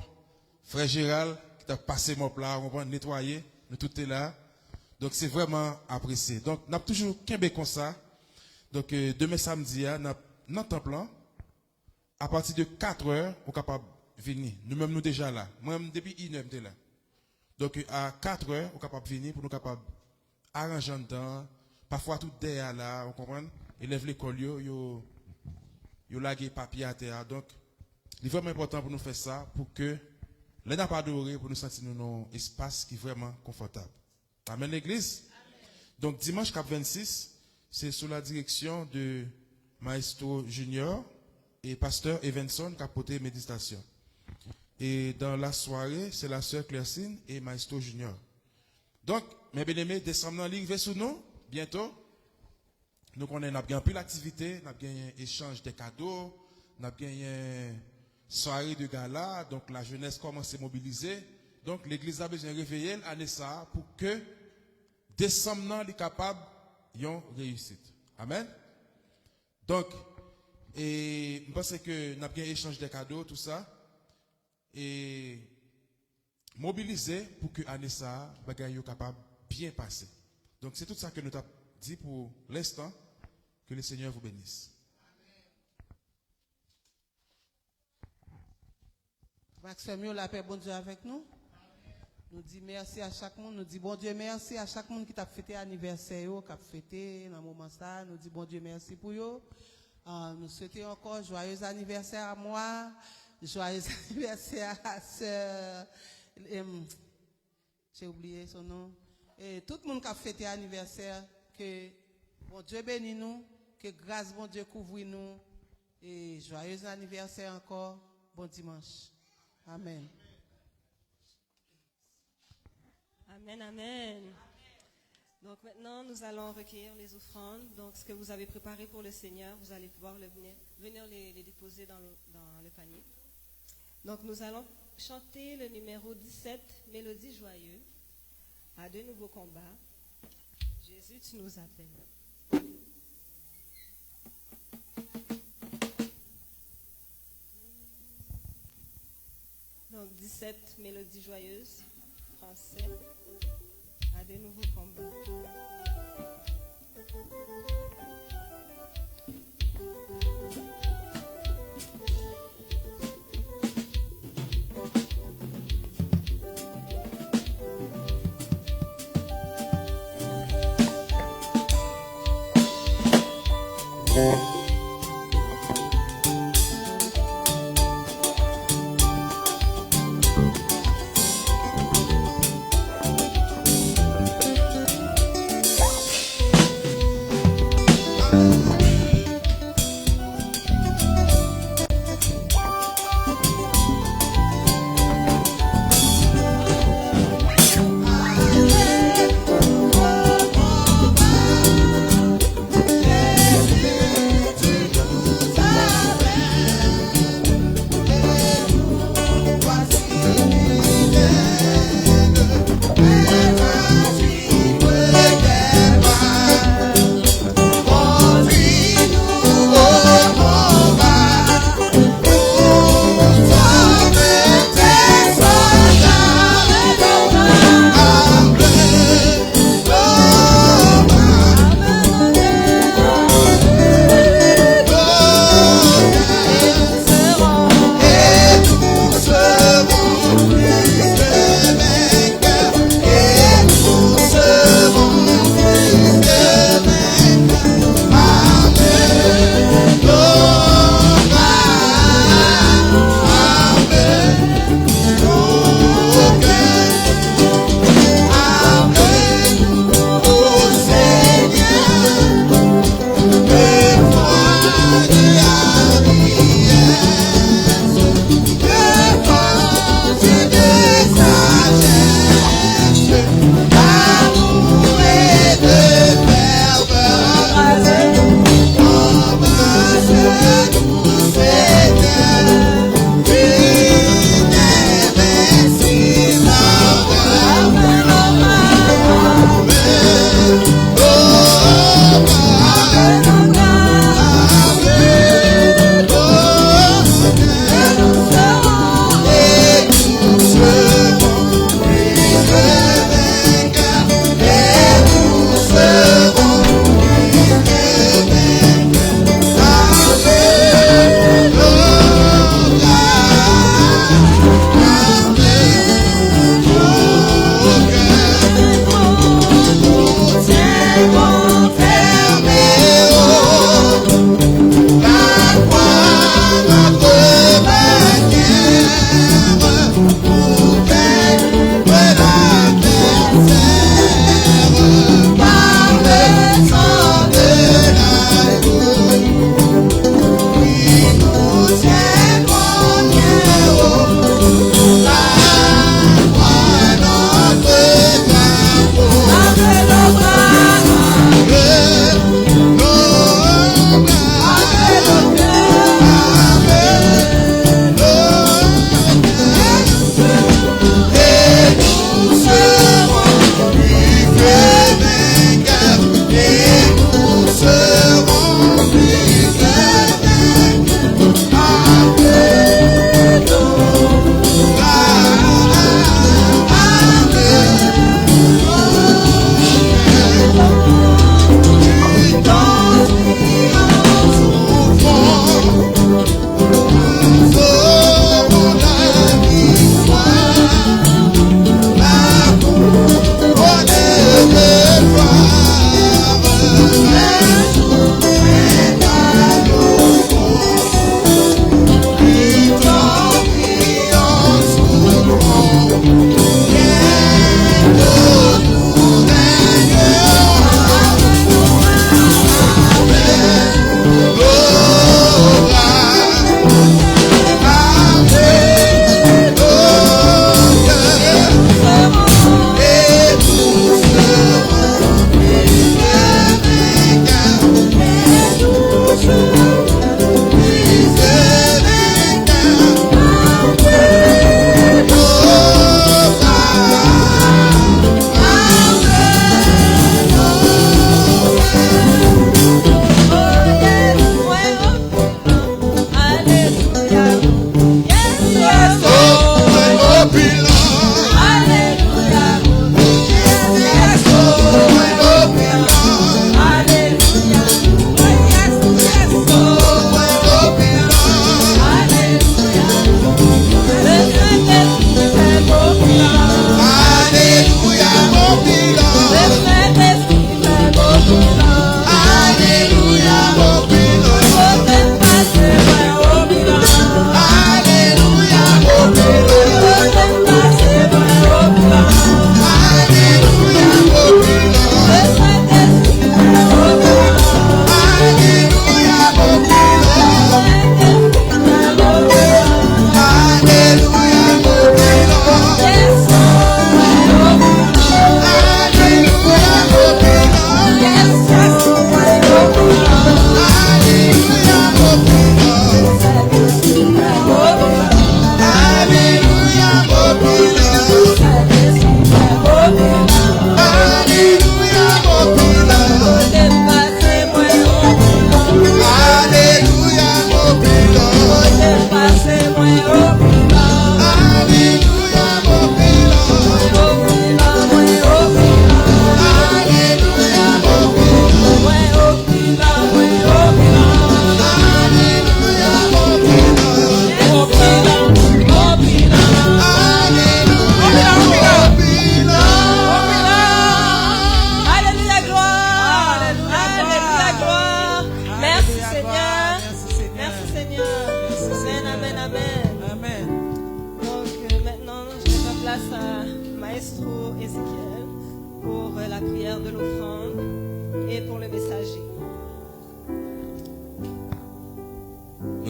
Frère Gérald qui t'a passé mop là, on va nettoyer, nous tout est là. Donc c'est vraiment apprécié. Donc nous avons toujours qu'un comme ça. Donc demain samedi, nous avons temple à partir de 4 heures, on est capable de venir. Nous-mêmes nous déjà là. Moi-même depuis 1 heure, là. Donc à 4 heures, on est capable de venir pour nous capables arranger dedans. Parfois tout derrière là, on comprend? Élève l'école, yo lagué papier à terre. Donc, il est vraiment important pour nous faire ça, pour que l'on n'a pas adoré, pour nous sentir dans un espace qui est vraiment confortable. Amen l'église. Donc, dimanche 26, c'est sous la direction de Maestro Junior et pasteur Evenson qui a porté méditation. Et dans la soirée, c'est la sœur Claircine et Maestro Junior. Donc, mes bien-aimés, décembre, il va sous nous, bientôt. Nous connaissons, nous avons plus l'activité, nous avons échange des cadeaux, nous avons une soirée de gala, donc la jeunesse commence à se mobiliser. Donc l'église a besoin de réveiller l'année ça pour que décembre est capable de réussite. Amen. Donc, et je pense que nous avons un échange des cadeaux, tout ça. Et mobiliser pour que l'année ça, bagaille soit capable de bien passer. Donc c'est tout ça que nous avons dit pour l'instant. Que le Seigneur vous bénisse. Maxime, la paix, bon Dieu avec nous. Nous disons merci à chaque monde. Nous disons bon Dieu merci à chaque monde qui t'a fêté anniversaire, qui a fêté dans le moment ça. Nous disons bon Dieu merci pour eux. Nous souhaitons encore joyeux anniversaire à moi. Joyeux anniversaire à sœur. J'ai oublié son nom. Et tout le monde qui a fêté anniversaire, que bon Dieu bénisse nous. Que grâce, bon Dieu, couvre nous. Et joyeux anniversaire encore. Bon dimanche. Amen. Amen, amen. Donc maintenant, nous allons recueillir les offrandes. Donc ce que vous avez préparé pour le Seigneur, vous allez pouvoir venir les déposer dans le panier. Donc nous allons chanter le numéro 17, Mélodie joyeuse, à de nouveaux combats. Jésus, tu nous appelles. Donc 17, Mélodie joyeuse, français, à de nouveaux combats. Thank you.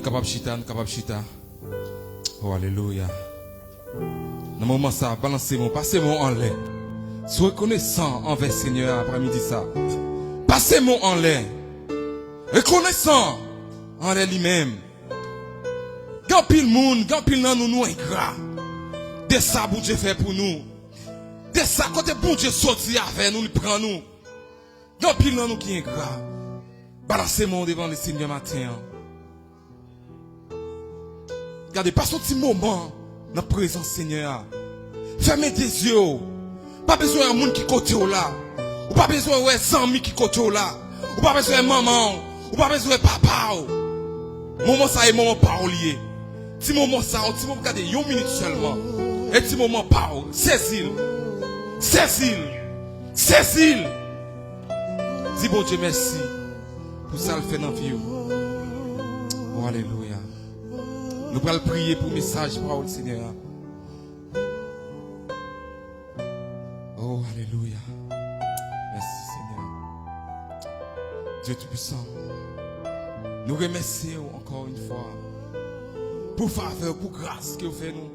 Nous capables chita, nous capables chita. Oh, alléluia. Dans le moment ça, balancez-moi, passez-moi en l'air. Sois reconnaissant envers le Seigneur après-midi ça. Passez-moi en l'air. Reconnaissant envers lui-même. Quand pile monde, quand pile nan nous ingrat. De ça, bon Dieu fait pour nous. De ça, quand bon Dieu sorti avec nous, il prend nous. Quand pile nan nous qui ingrat. Balancez-moi devant le Seigneur matin. Regardez, pas ce petit moment dans la présence Seigneur. Fermez des yeux. Pas besoin d'un monde qui côté là. Ou pas besoin d'un amis qui côté là. Ou pas besoin de maman. Ou pas besoin de papa. Moment ça est moment parolier. Petit moment ça, petit moment regardez, une minute seulement. Et petit moment parole. Saisis-le. Saisis-le. Saisis-le. Dis bon Dieu merci pour ça le fait dans la vie. Oh alléluia. Nous allons prier pour le message parole Seigneur. Oh alléluia. Merci Seigneur. Dieu Tout-Puissant. Nous remercions encore une fois pour faveur, pour grâce que vous faites nous.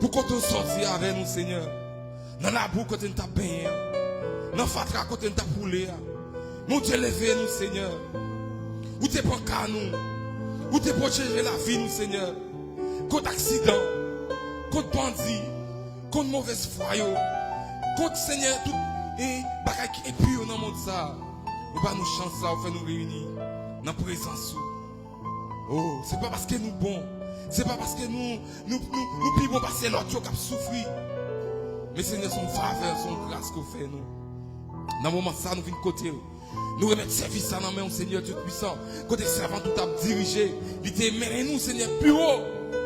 Pour qu'on te sortir avec nous, Seigneur. Dans la boue, quand on t'a baigné. Dans la fatra, quand on t'a poulé. Mon Dieu, levez-nous, Seigneur. Où t'es pas qu'à nous. Où t'es protéger la vie, nous, Seigneur. Contre accident, contre bandit, contre mauvaise foi, contre, Seigneur, tout et bagaille qui est pur dans le monde, ça. Et pas nous chance, ça, fait nous réunir dans la présence. Oh, c'est pas parce que nous bons. C'est pas parce que nous vivons parce que l'autre qui a souffert. Mais Seigneur, son faveur, son grâce qu'on fait nous. Dans le moment ça, nous venons côté. Nous remettons service à la main au Seigneur Dieu Tout-Puissant. Côté servant tout a dirigé. Il t'a mené nous, Seigneur, plus haut.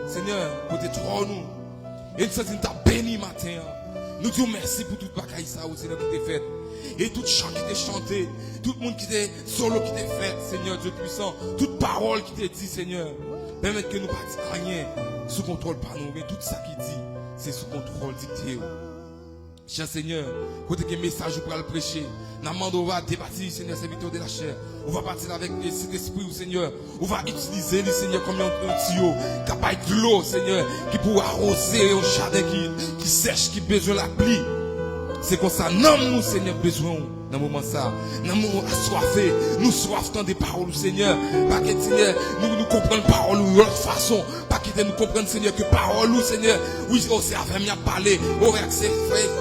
Seigneur, côté trop nous. Et nous sommes bénis matin. Nous disons merci pour toute bagaille ça, Seigneur, qui t'est fait. Et tout chant qui t'est chanté. Tout le monde qui t'est solo qui t'est fait, Seigneur Dieu Tout-Puissant. Toute parole qui t'est dit, Seigneur. Permettre que nous ne pas rien sous contrôle par nous. Mais tout ça qui dit, c'est sous contrôle dicté. Cher Seigneur, côté que message pour le prêcher, on va débattre, Seigneur, serviteur de la chair. On va partir avec cet esprit, Seigneur. On va utiliser le Seigneur comme un tuyau, capable de l'eau, Seigneur, qui pourra arroser un jardin qui sèche, qui besoin de la pluie. C'est comme ça, nous, Seigneur, besoin. Dans le moment ça, dans le moment assoiffé, nous soif dans des paroles, Seigneur. Pas que, Seigneur, nous comprenons parole de l'autre façon. Pas que nous comprenons, Seigneur, que parole, Seigneur. Oui, c'est avec moi parler. Oh, c'est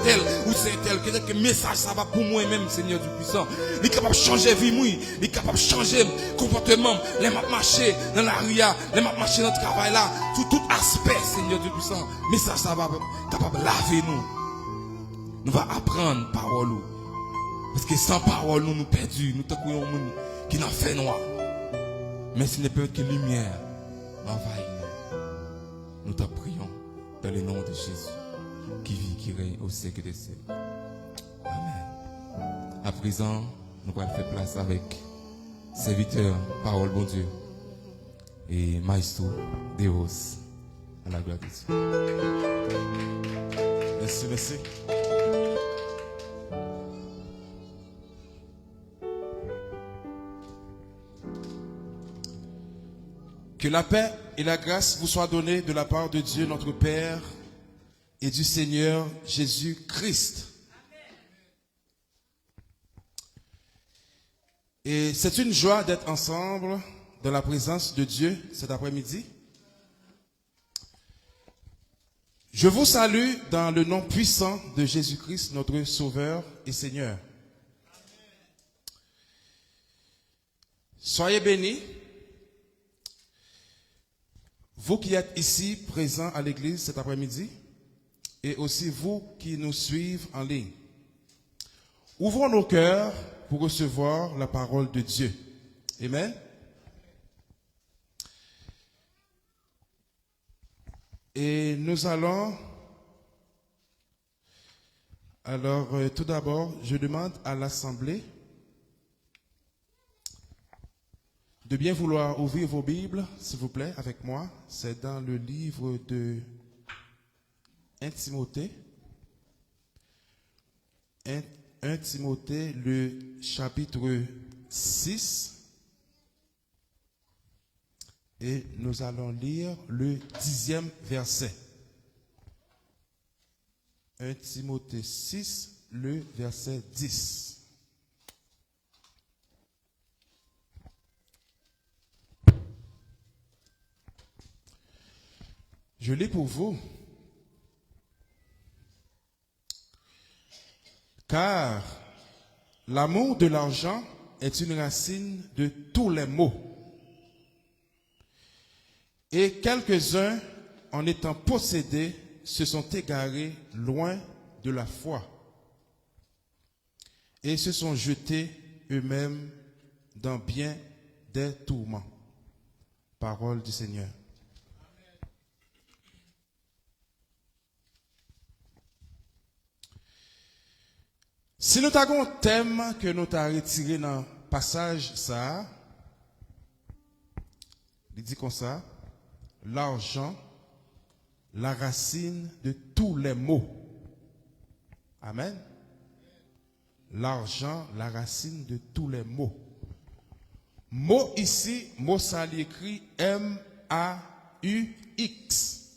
tel, ou c'est tel. Que message, ça va pour moi-même, Seigneur du puissant. Il est capable de changer vie, oui. Il est capable de changer comportement. Les m'a marcher dans la rue, les m'a marcher dans le travail là. Tout aspect, Seigneur du puissant. Message, ça va capable de laver nous. Nous va apprendre parole. Parce que sans parole, nous perdons. Nous t'accueillons un monde qui n'a fait noir. Mais ce n'est pas que lumière envahit nous. Nous te prions dans le nom de Jésus, qui vit, qui règne au siècle des siècles. Amen. À présent, nous allons faire place avec serviteur, parole, bon Dieu, et maestro, Deus, à la gloire de Dieu. Merci, merci. Que la paix et la grâce vous soient données de la part de Dieu notre Père et du Seigneur Jésus-Christ. Et c'est une joie d'être ensemble dans la présence de Dieu cet après-midi. Je vous salue dans le nom puissant de Jésus-Christ, notre Sauveur et Seigneur. Soyez bénis. Vous qui êtes ici présents à l'église cet après-midi et aussi vous qui nous suivez en ligne. Ouvrons nos cœurs pour recevoir la parole de Dieu. Amen. Et nous allons, tout d'abord, je demande à l'Assemblée de bien vouloir ouvrir vos Bibles, s'il vous plaît, avec moi. C'est dans le livre de 1 Timothée. 1 Timothée, le chapitre 6. Et nous allons lire le 10e verset. 1 Timothée 6, le verset 10. Je lis pour vous. Car l'amour de l'argent est une racine de tous les maux. Et quelques-uns, en étant possédés, se sont égarés loin de la foi et se sont jetés eux-mêmes dans bien des tourments. Parole du Seigneur. Si nous avons un thème que nous avons retiré dans le passage, ça, il dit comme ça, l'argent, la racine de tous les maux. Amen. L'argent, la racine de tous les maux. Mot ici, mot ça écrit M-A-U-X.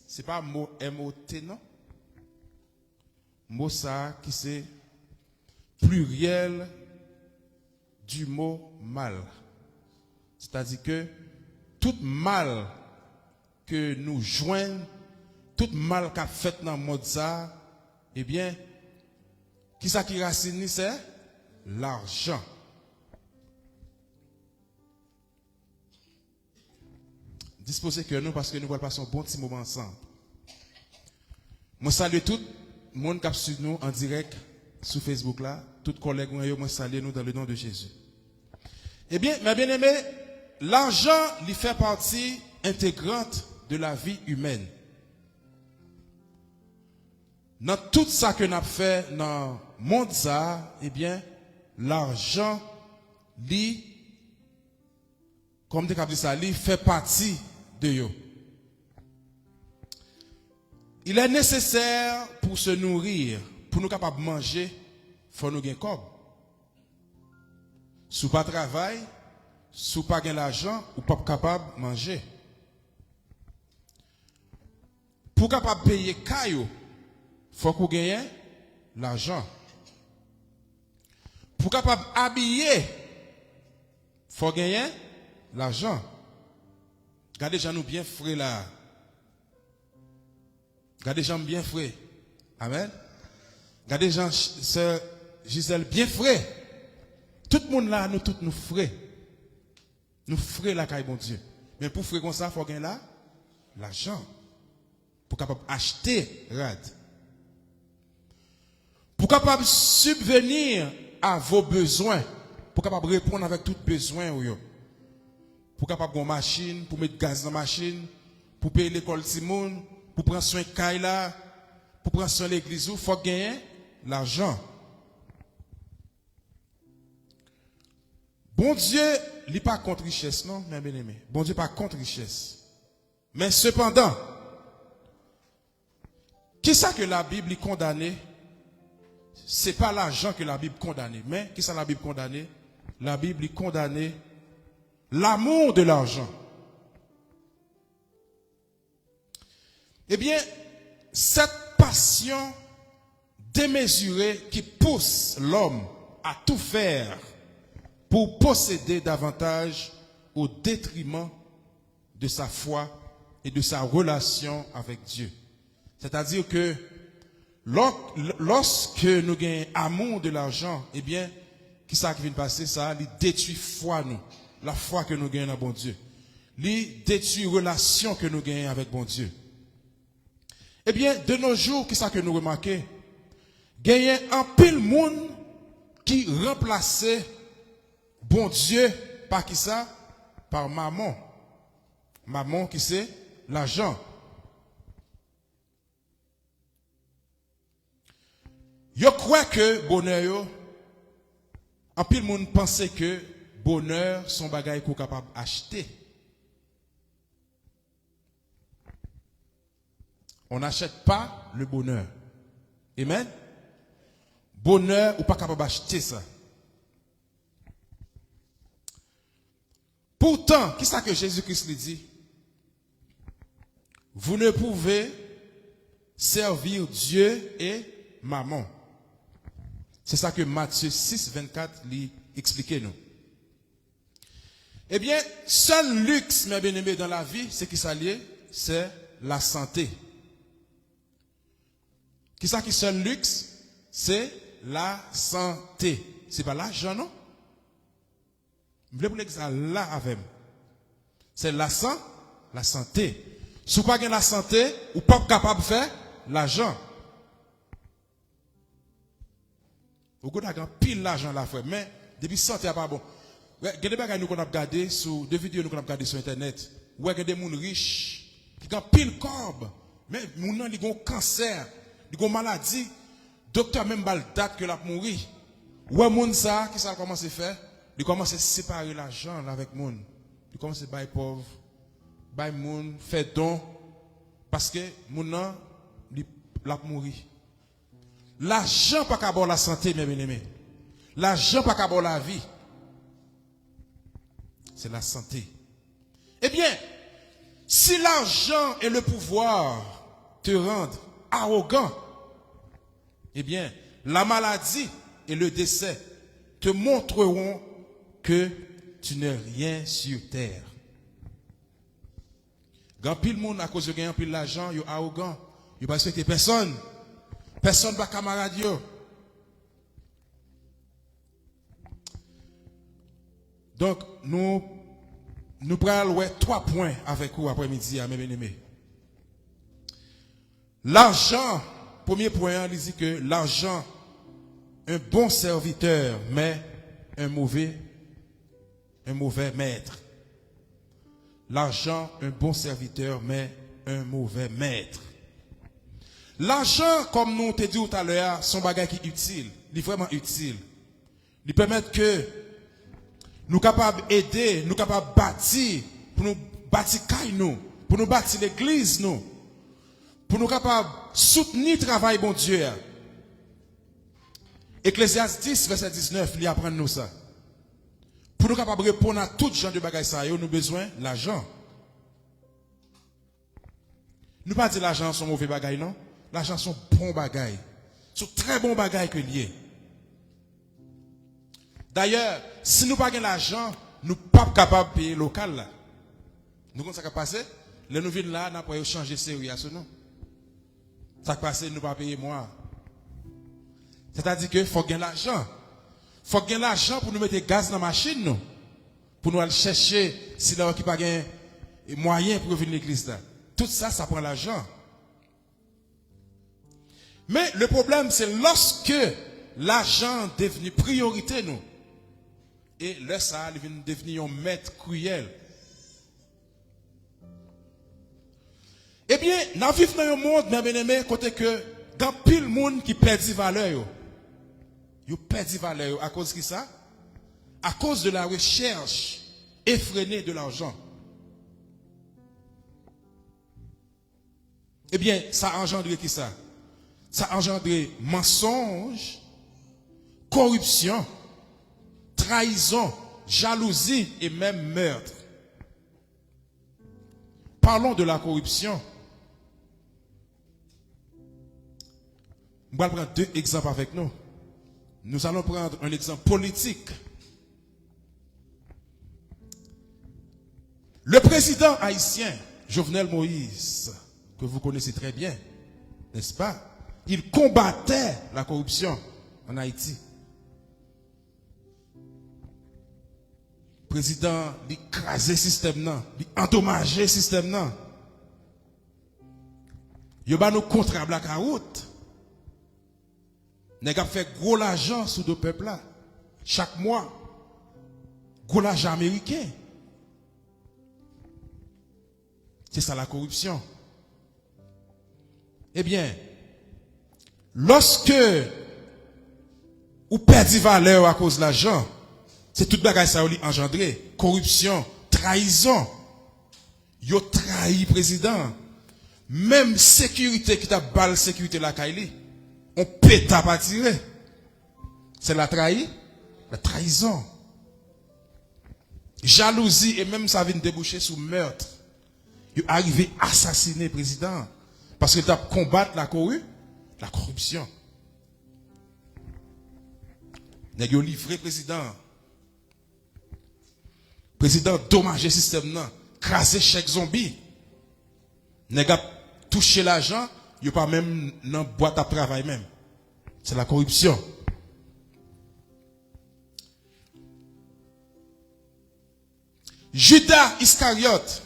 C'est pas mot M-O-T, non? Mot ça qui c'est pluriel du mot mal. C'est-à-dire que tout mal que nous joignons, tout mal qu'a fait dans le monde ça, eh bien, qui ça qui racine, c'est l'argent. Disposez que nous, parce que nous allons passer un bon petit moment ensemble. Moi salue tout le monde qui suit nous en direct sur Facebook là, tous collègues, moi salue nous dans le nom de Jésus. Eh bien, mes bien-aimés, l'argent lui fait partie intégrante de la vie humaine. Dans tout ça que nous avons fait dans le monde ça, eh bien, l'argent lui, comme des dit ça, lui fait partie de yo. Il est nécessaire pour se nourrir, pour nous capables de manger, il faut nous gagner comme. Si pas travail, si pas gagner l'argent, ou pas capable de manger. Pour capable payer caillou, faut qu'on gagne l'argent. Pour capable habiller, faut gagner l'argent. Regardez gens nous bien frais là. Regardez gens bien frais. Amen. Regardez gens sœur Gisèle bien frais. Tout le monde là nous tous nous frais. Nous frais la caille bon Dieu. Mais pour frais comme ça, faut gagner là l'argent. Pour capable acheter rad. Pour capable subvenir à vos besoins, pour capable répondre avec tout besoin ou yo. Pour capable une machine, pour mettre gaz dans la machine, pour payer l'école Simone, pour prendre soin de Kaila, pour prendre soin de l'église, il faut gagner l'argent. Bon Dieu, il n'est pas contre richesse, non, mes bien-aimés. Bon Dieu n'est pas contre richesse. Mais cependant, qui ça que la Bible condamne? Ce n'est pas l'argent que la Bible condamne. Mais qui ça la Bible condamne? La Bible condamne l'amour de l'argent. Eh bien, cette passion démesurée qui pousse l'homme à tout faire pour posséder davantage au détriment de sa foi et de sa relation avec Dieu. C'est-à-dire que lorsque nous gagnons amour de l'argent, eh bien, qui ça qui vient de passer, ça, il détruit foi nous. La foi que nous gagnons dans bon Dieu. Il détruit relation que nous gagnons avec bon Dieu. Eh bien, de nos jours, qu'est-ce que nous remarquons? Gagner un pile monde qui remplaçait bon Dieu par qui ça? Par maman. Maman qui c'est l'argent. Je crois que bonheur, un pile monde pensait que bonheur, son bagage qu'on est capable d'acheter. On n'achète pas le bonheur. Amen. Bonheur, ou pas capable d'acheter ça. Pourtant, qu'est-ce que Jésus-Christ lui dit? vous ne pouvez servir Dieu et maman. C'est ça que Matthieu 6, 24 lui expliquait nous. Eh bien, seul luxe, mes bien-aimés, dans la vie, c'est qui s'allie, c'est la santé. Qui ça qui seul luxe? C'est la santé. C'est pas l'argent, non? Je voulais vous dire ça là avec moi. C'est la santé. Si vous n'avez pas la santé, vous n'êtes pas capable de faire l'argent. Vous avez pile l'argent là, frère. Mais depuis santé n'est pas bon. Il y a des bagages qu'on a regardé sur des vidéos qu'on a regardé sur internet. Il y a des gens riches qui ont pile corbe. Mais ils ont un cancer, ils ont une maladie. Docteur même pas le date que la mourir. Ouais, moun ça, qui ça commence à faire? Il commence à séparer l'argent avec moun. Il commence à bailler pauvre, bailler moun, faire don, parce que moun nan, il la mourir. L'argent pas qu'à la santé, mes bien-aimés. L'argent pas qu'à la vie. C'est la santé. Eh bien, si l'argent et le pouvoir te rendent arrogant, eh bien, la maladie et le décès te montreront que tu n'es rien sur terre. Quand pile monde à cause de gagner pile l'argent, yo arrogant, yo pas respecter personne. Personne pas camarade yo. Donc nous prenons 3 points avec vous après-midi mes bien-aimés. L'argent, premier point, il dit que l'argent, un bon serviteur, mais un mauvais maître. L'argent, un bon serviteur, mais un mauvais maître. L'argent, comme nous t'ai dit tout à l'heure, son bagage qui est utile. Il est vraiment utile. Il permet que nous capables d'aider, nous capables de bâtir, pour nous bâtir caille nous, pour nous bâtir l'église nous, pour nous capables de soutenir le travail bon Dieu. Ecclésiaste 10, verset 19, il apprend nous ça. Pour nous capables de répondre à tout genre de bagages ça, nous avons besoin de l'argent. Nous pas dire l'argent sont mauvais bagages non, l'argent sont bons bagages. Sont très bons bagages que liés. D'ailleurs, si nous pas l'argent, nous pas capables de payer local là. Nous comment ça va passer? Les nouvelles là, n'a pas changer sérieux ce non. Ça va passer nous pas payer moi. C'est-à-dire que faut gagner l'argent. Faut gagner l'argent pour nous mettre gaz dans la machine nous. Pour nous aller chercher si là qui pas gain moyen pour venir l'église là. Tout ça ça prend l'argent. Mais le problème c'est lorsque l'argent est devenu priorité nous. Et là ça il vient devenir un maître cruel. Eh bien, nous vivons dans un monde, mes bien-aimés, côté que dans pile monde qui perd des valeurs. Ils perdent des valeurs à cause de ça? À cause de la recherche effrénée de l'argent. Eh bien, ça a engendré qui ça? Ça a engendré mensonge, corruption, trahison, jalousie et même meurtre. Parlons de la corruption. On va prendre 2 exemples avec nous. Nous allons prendre un exemple politique. Le président haïtien, Jovenel Moïse, que vous connaissez très bien, n'est-ce pas? Il combattait la corruption en Haïti. Le président, il écrasait le système, il endommageait le système. Il y a nos contrats black out. Nous avons fait gros l'argent sur deux peuples là. Chaque mois, gros l'argent américain. C'est ça la corruption. Eh bien, lorsque vous perdez valeur à cause de l'argent, c'est toute bagage ça qui engendré. Corruption, trahison. Yo trahi président. Même sécurité qui t'a balle sécurité la Kaili. On pète à pas tirer. C'est la trahison. Jalousie et même ça vient déboucher sur meurtre. Il est arrivé à assassiner le président. Parce qu'il a combattu la corruption. Il a livré le président. Le président dommagé le système, crasé chèque zombie. Il a touché l'argent, il n'est pas même dans la boîte à travail même. C'est la corruption. Judas Iscariote,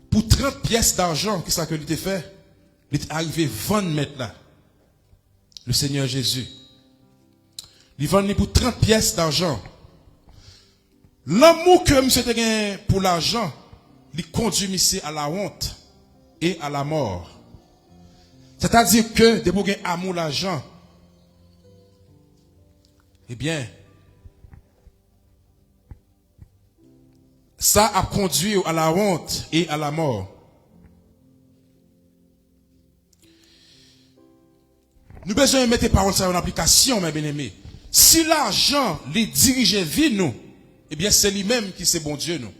pour 30 pièces d'argent, qu'est-ce que il a fait? Il est arrivé 20 mètres là. Le Seigneur Jésus. Il vend pour 30 pièces d'argent. L'amour que monsieur a pour l'argent, il conduit monsieur à la honte et à la mort. C'est-à-dire que, de pour amour l'argent, eh bien, ça a conduit à la honte et à la mort. Nous avons besoin de mettre les paroles en application, mes bien-aimés. Si l'argent les dirige vie nous, eh bien c'est lui-même qui c'est bon Dieu nous.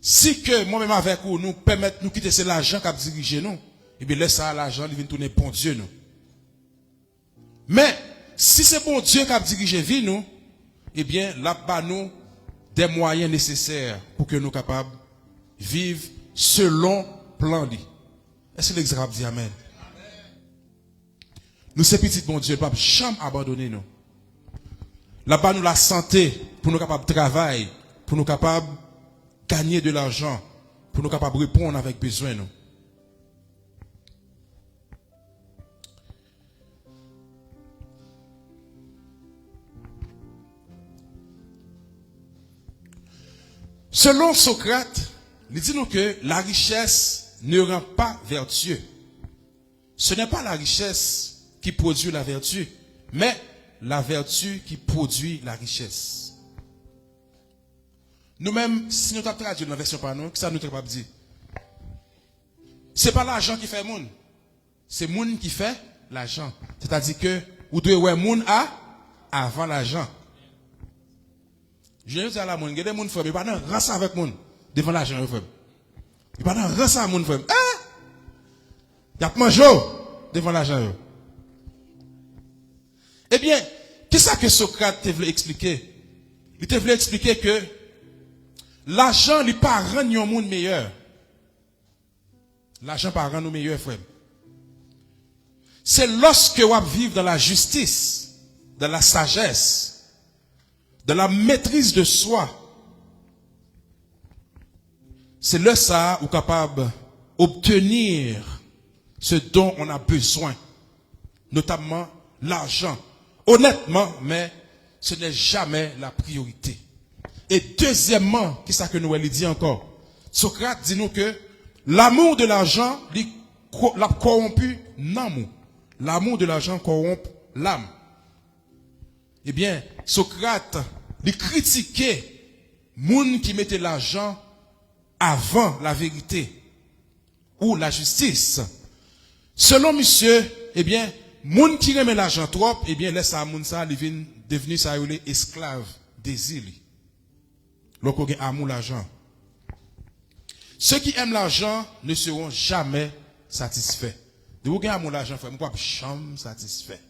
Si que moi-même avec vous nous permettons de nous quitter c'est l'argent qui a dirigé nous, eh bien laisse ça l'argent il vient tourner bon Dieu nous. Mais si c'est bon Dieu qui a dirigé vie nous, eh bien là-bas nous des moyens nécessaires pour que nous soyons capables de vivre selon plan lui. Est-ce que l'exemple dit amen? Nous, ces petits bon Dieu, ne pas jamais abandonner nous. Là-bas, nous la santé, pour nous capables de travailler, pour nous capables de gagner de l'argent, pour nous capables de répondre avec besoin nous. Selon Socrate, il dit nous que la richesse ne rend pas vertueux. Ce n'est pas la richesse qui produit la vertu, mais la vertu qui produit la richesse. Nous-mêmes, si nous avons traduit dans la version par nous, que ça nous est capable de dire? C'est pas l'argent qui fait monde, c'est monde qui fait l'argent. C'est-à-dire que vous devez voir monde avant l'argent. Je dis à la monde, il y a des gens qui ne pas rance avec monde devant l'argent. Il n'y a pas de rance avec monde. Il y a mangé devant l'argent. Eh bien, qu'est-ce que Socrate voulait expliquer? Il te voulait expliquer que l'argent n'est pas rendre un monde meilleur. L'argent pas rendre nous meilleurs, frère. C'est lorsque vous vivez dans la justice, dans la sagesse, dans la maîtrise de soi. C'est là ça où capable d'obtenir ce dont on a besoin, notamment l'argent. Honnêtement, mais ce n'est jamais la priorité. Et deuxièmement, qu'est-ce que nous lui dit encore? Socrate dit nous que l'amour de l'argent l'a corrompu l'amour. L'amour de l'argent corrompt l'âme. Eh bien, Socrate, il critiquait moun qui mettait l'argent avant la vérité ou la justice. Selon monsieur, eh bien, moun qui remet l'argent trop, eh bien, laisse à moun ça, il vient devenir ça, il est esclave des îles. Lorsqu'on a amour l'argent. Ceux qui aiment l'argent ne seront jamais satisfaits. De vous gagner amour l'argent, frère, vous jamais satisfait.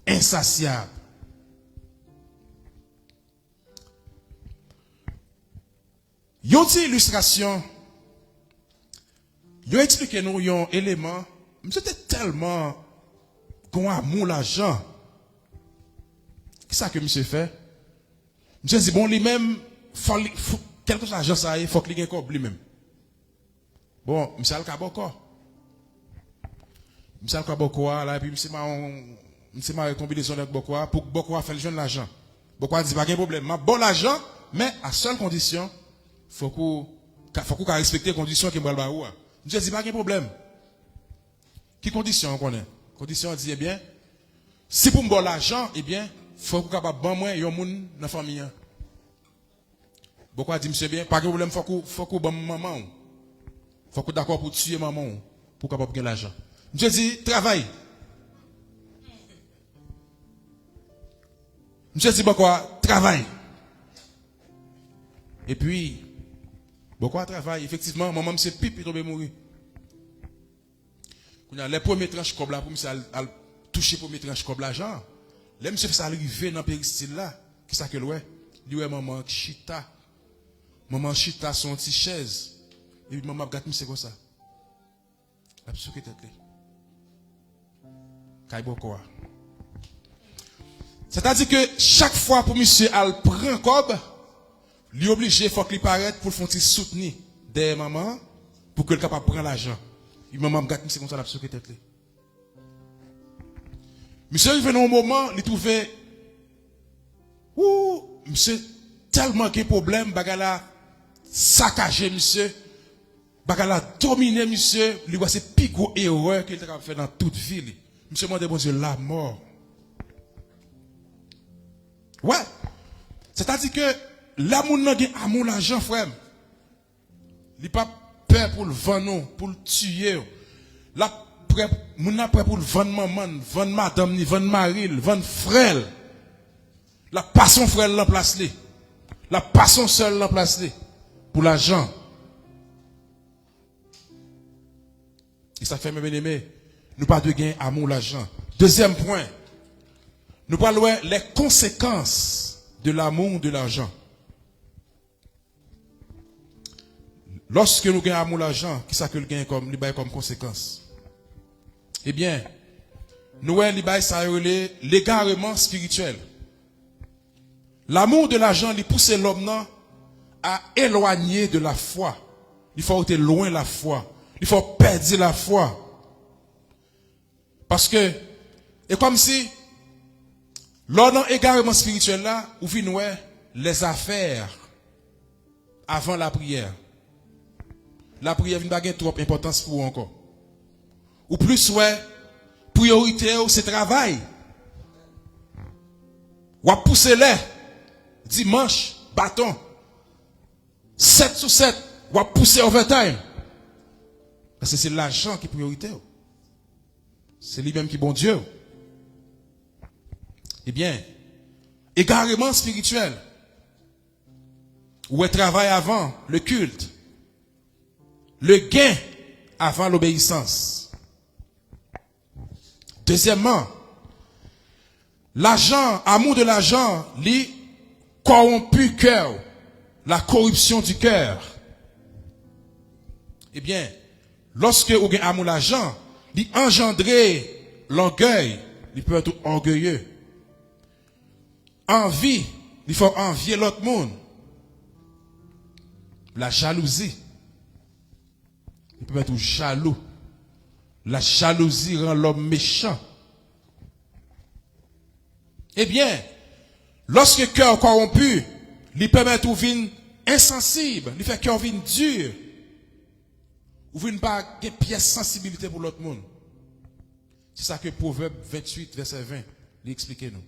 Insatiable. Yon ti illustration, yon explique nous yon élément, c'était tellement qu'on a amour l'argent. Qu'est-ce que monsieur fait? Monsieur dit bon lui-même, quelque chose d'argent ça y est, faut qu'il ait encore lui-même. Bon, monsieur al kaboko. Monsieur al kaboko là et puis monsieur m'a combinaison avec boko pour que boko fasse le jeune l'argent. Boko dit pas de problème, m'a bon l'argent mais à seule condition faut qu'on respecte les conditions qui me ba ou. Monsieur dit pas de problème. Qui condition on connaît? Condition dit eh bien si pour me bon l'argent eh bien faut qu'on capable bon moi yon moun dans famille. Boko dit monsieur bien pas de problème faut qu'on bon maman. Faut qu'on d'accord pour tuer maman pour capable gagner l'argent. Monsieur dit travaille. Monsieur dit bon quoi travaille. Et puis Beaucoup à travail, effectivement, maman, c'est pipi tombé mourir. Les premiers tranches comme là, pour monsieur toucher pour mes tranches comme l'argent. Là, monsieur fait ça arriver dans le péristyle là. Qui ça que ouais? Lui, ouais, maman, chita. Maman, chita, son petit chaise. Et puis, maman, regarde, monsieur, comme ça. La psyche est tête. Kaiboko. C'est-à-dire que chaque fois pour monsieur, elle prend cob, lui obligé, il faut qu'il paraisse pour le faire soutenir des mamans, pour que le capable prendre l'argent. Et maman, regarde, monsieur, comme ça, la psyche est tête. Monsieur, il venait au moment, il trouvait, monsieur, tellement de problèmes, bagala saccagé, monsieur, bagala dominé, monsieur, lui voit c'est plus gros erreur qu'il a fait dans toute ville. Monsieur m'a dit, bon Dieu, la mort. Ouais. C'est-à-dire que l'amour n'a pas amour l'argent, frère. Il n'a pas peur pour le vendre, pour le tuer. Moun n'a pas pour le vendre maman, vendre madame, ni vendre mari, vendre frère. La passion frère l'emplace li. La passion seule l'emplace li. Pour l'argent. Et ça fait, mes bien-aimés, nous pas de gain amour l'argent. Deuxième point. Nous parlons les conséquences de l'amour de l'argent. Lorsque nous gagnons amour l'argent, qui ça que le gain comme conséquence? Eh bien, nous avons ça l'égarement spirituel. L'amour de l'argent, il pousse l'homme à éloigner de la foi. Il faut être loin de la foi. Il faut perdre la foi. Parce que, et comme si, lors d'un égarement spirituel là, où vient les affaires avant la prière. La prière n'a pas trop d'importance pour vous encore. Ou plus, priorité, c'est travail. Ou à pousser les dimanche, bâton. 7 sur 7, ou à pousser overtime. Parce que c'est l'argent qui est priorité. C'est lui-même qui est bon Dieu. Eh bien, égarement spirituel. Ou est travail avant le culte. Le gain avant l'obéissance. Deuxièmement, l'argent, amour de l'argent, lit corrompu cœur, la corruption du cœur. Eh bien, lorsque vous avez amour de l'argent, il engendrer l'orgueil, il peut être orgueilleux. Envie, il faut envier l'autre monde. La jalousie, il peut être jaloux. La jalousie rend l'homme méchant. Eh bien, lorsque le cœur corrompu, il permet de vivre insensible, il fait cœur vivre dur. Ou vivre pas de pièce sensibilité pour l'autre monde. C'est ça que Proverbe 28, verset 20, il explique nous.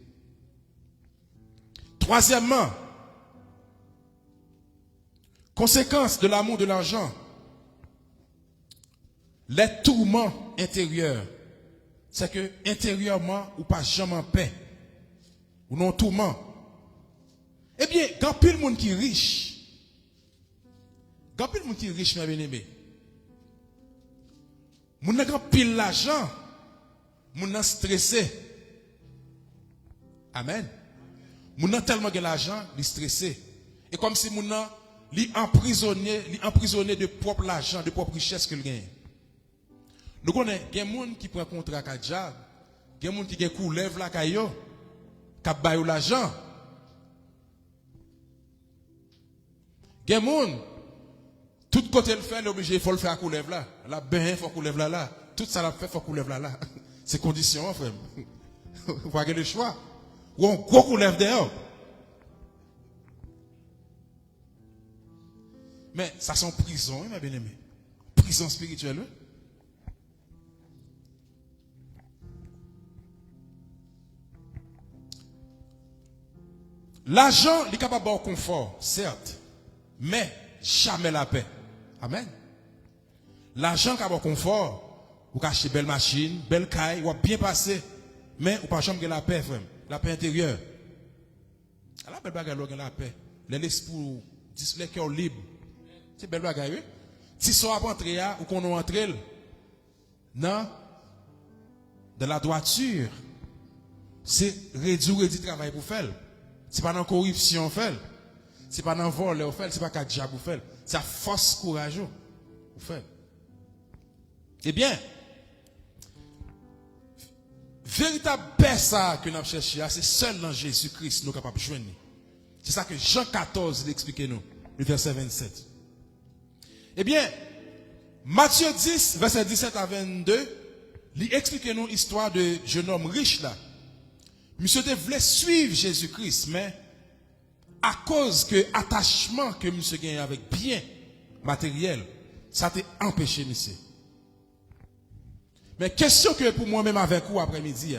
Troisièmement, conséquence de l'amour de l'argent. Les tourments intérieurs, c'est que intérieurement, ou pas jamais en paix, ou non tourment. Eh bien, quand pile monde qui est riche, mes bien-aimés, moun nan grand pile l'argent, moun nan stressé. Amen. Moun nan tellement de l'argent, il stressé. Et comme si moun nan li emprisonné de propre l'argent, de propre richesse qu'il gagne. Nous connaissons, il y a des gens qui prennent contrat avec Kadjab, il y a des gens qui coulèvent la caillou, qui baillent l'argent. Il y a des gens, tout côté le fait, il est obligé, il faut le faire à coulèvre là. La ben, il faut coulèvre là. Tout ça la fait, il faut coulèvre là. C'est condition, frère. Vous voyez le choix. Ou on gros coulèvre dehors. Mais ça sont prison, mes bien-aimés. Prison spirituelle. L'argent est capable de confort, certes, mais jamais la paix. Amen. L'argent est capable de confort, vous achetez belle machine, belle caille, vous bien passé, mais vous pas jamais la paix, frère. La paix intérieure. La belle bagarre, la paix. L'esprit, le cœur libre. C'est belle bagaille, oui. Si ça va entrer là, ou qu'on entre non, de la droiture, c'est réduire le travail pour faire. C'est pas dans la corruption faire. C'est pas dans le vol pour faire, c'est pas qu'à diable pour faire. C'est la force courageuse pour faire. Eh bien, véritable paix ça que nous avons cherché, c'est seul dans Jésus-Christ nous sommes capables de joindre. C'est ça que Jean 14 l'explique nous, le verset 27. Eh bien, Matthieu 10, verset 17 à 22, il explique nous l'histoire de jeune homme riche là. Monsieur voulait suivre Jésus-Christ, mais à cause que attachement que monsieur gagne avec bien matériel, ça t'a empêché monsieur. Mais question que pour moi-même avec vous après-midi,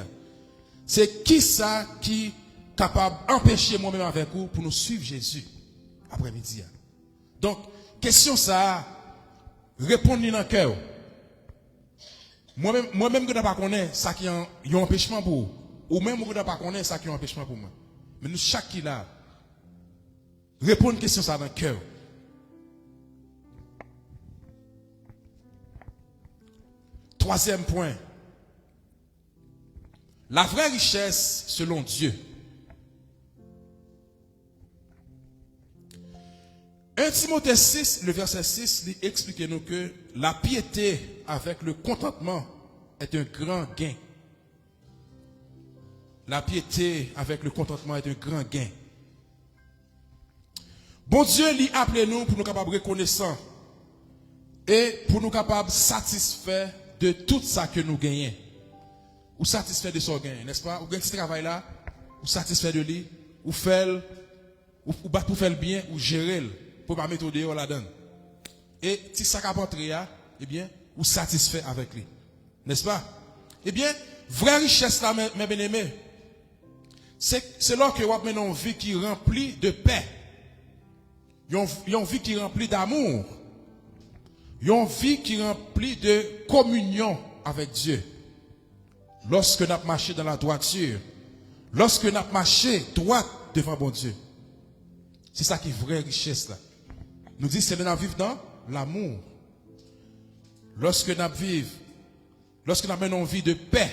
c'est qui ça qui est capable d'empêcher moi-même avec vous pour nous suivre Jésus après-midi. Donc, question ça, répondre dans le cœur. Moi-même, je ne pas connaître ça qui est un empêchement pour vous. Ou même, je ne pas connaître ça qui est un empêchement pour moi. Mais nous, chaque qui là, répondre question ça dans le cœur. Troisième point. La vraie richesse selon Dieu. 1 Timothée 6, le verset 6, il explique nous que la piété avec le contentement est un grand gain. La piété avec le contentement est un grand gain. Bon Dieu, il appelle nous pour nous capables reconnaissants et pour nous capables satisfaits de tout ça que nous gagnons. Ou satisfait de son gain, n'est-ce pas? Ou gagnez ce travail là, ou satisfait de lui, ou fait, ou pour faire le bien, ou gérer le, pour pas mettre au dehors là-dedans. Et si ça cap entrer là, eh bien, ou satisfait avec lui. N'est-ce pas? Eh bien, vraie richesse là, mes bien-aimés, c'est là que vous avez une vie qui est remplie de paix. Une vie qui est remplie d'amour. Une vie qui est remplie de communion avec Dieu. Lorsque nous avons marché dans la droiture, lorsque nous avons marché droit devant bon Dieu, c'est ça qui est vraie richesse là. Nous disons c'est de nous vivre dans l'amour. Lorsque nous vivons, lorsque nous avons une vie de paix,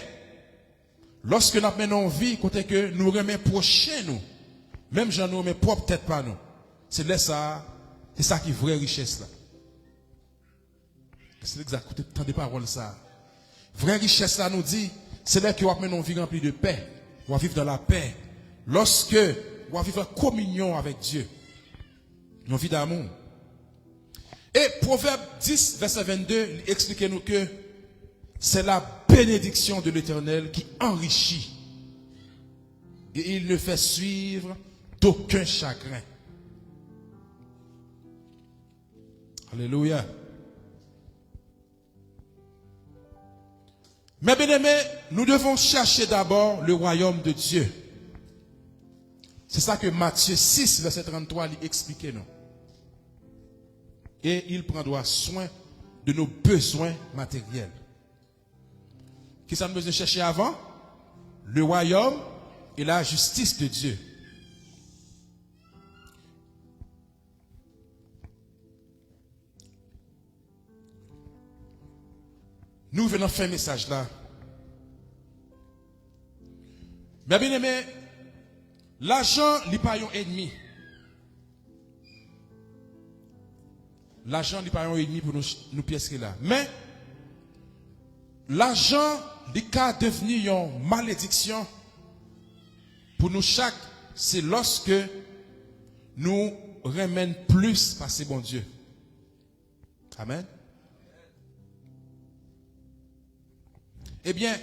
lorsque nous avons une vie côté que nous remettons prochain nous, même j'en nous mais propre tête pas nous. C'est ça qui est vraie richesse là. C'est exact, tant de paroles ça. Vraie richesse là nous dit, c'est là que vous avez une vie remplie de paix. Vous vivre dans la paix. Lorsque vous vivre en communion avec Dieu. Une vie d'amour. Et Proverbe 10, verset 22, expliquez-nous que c'est la bénédiction de l'Éternel qui enrichit. Et il ne fait suivre d'aucun chagrin. Alléluia. Mais bien aimés, nous devons chercher d'abord le royaume de Dieu. C'est ça que Matthieu 6, verset 33, lui explique nous. Et il prendra soin de nos besoins matériels. Qu'est-ce que nous devons chercher avant? Le royaume et la justice de Dieu. Nous venons faire un message là. Mais bien aimé, l'argent n'est pas un ennemi. L'argent n'est pas un ennemi pour nous pièces là. Mais l'argent n'est qu'à devenir une malédiction pour nous chaque, c'est lorsque nous remenons plus par ce bon Dieu. Amen. Eh bien,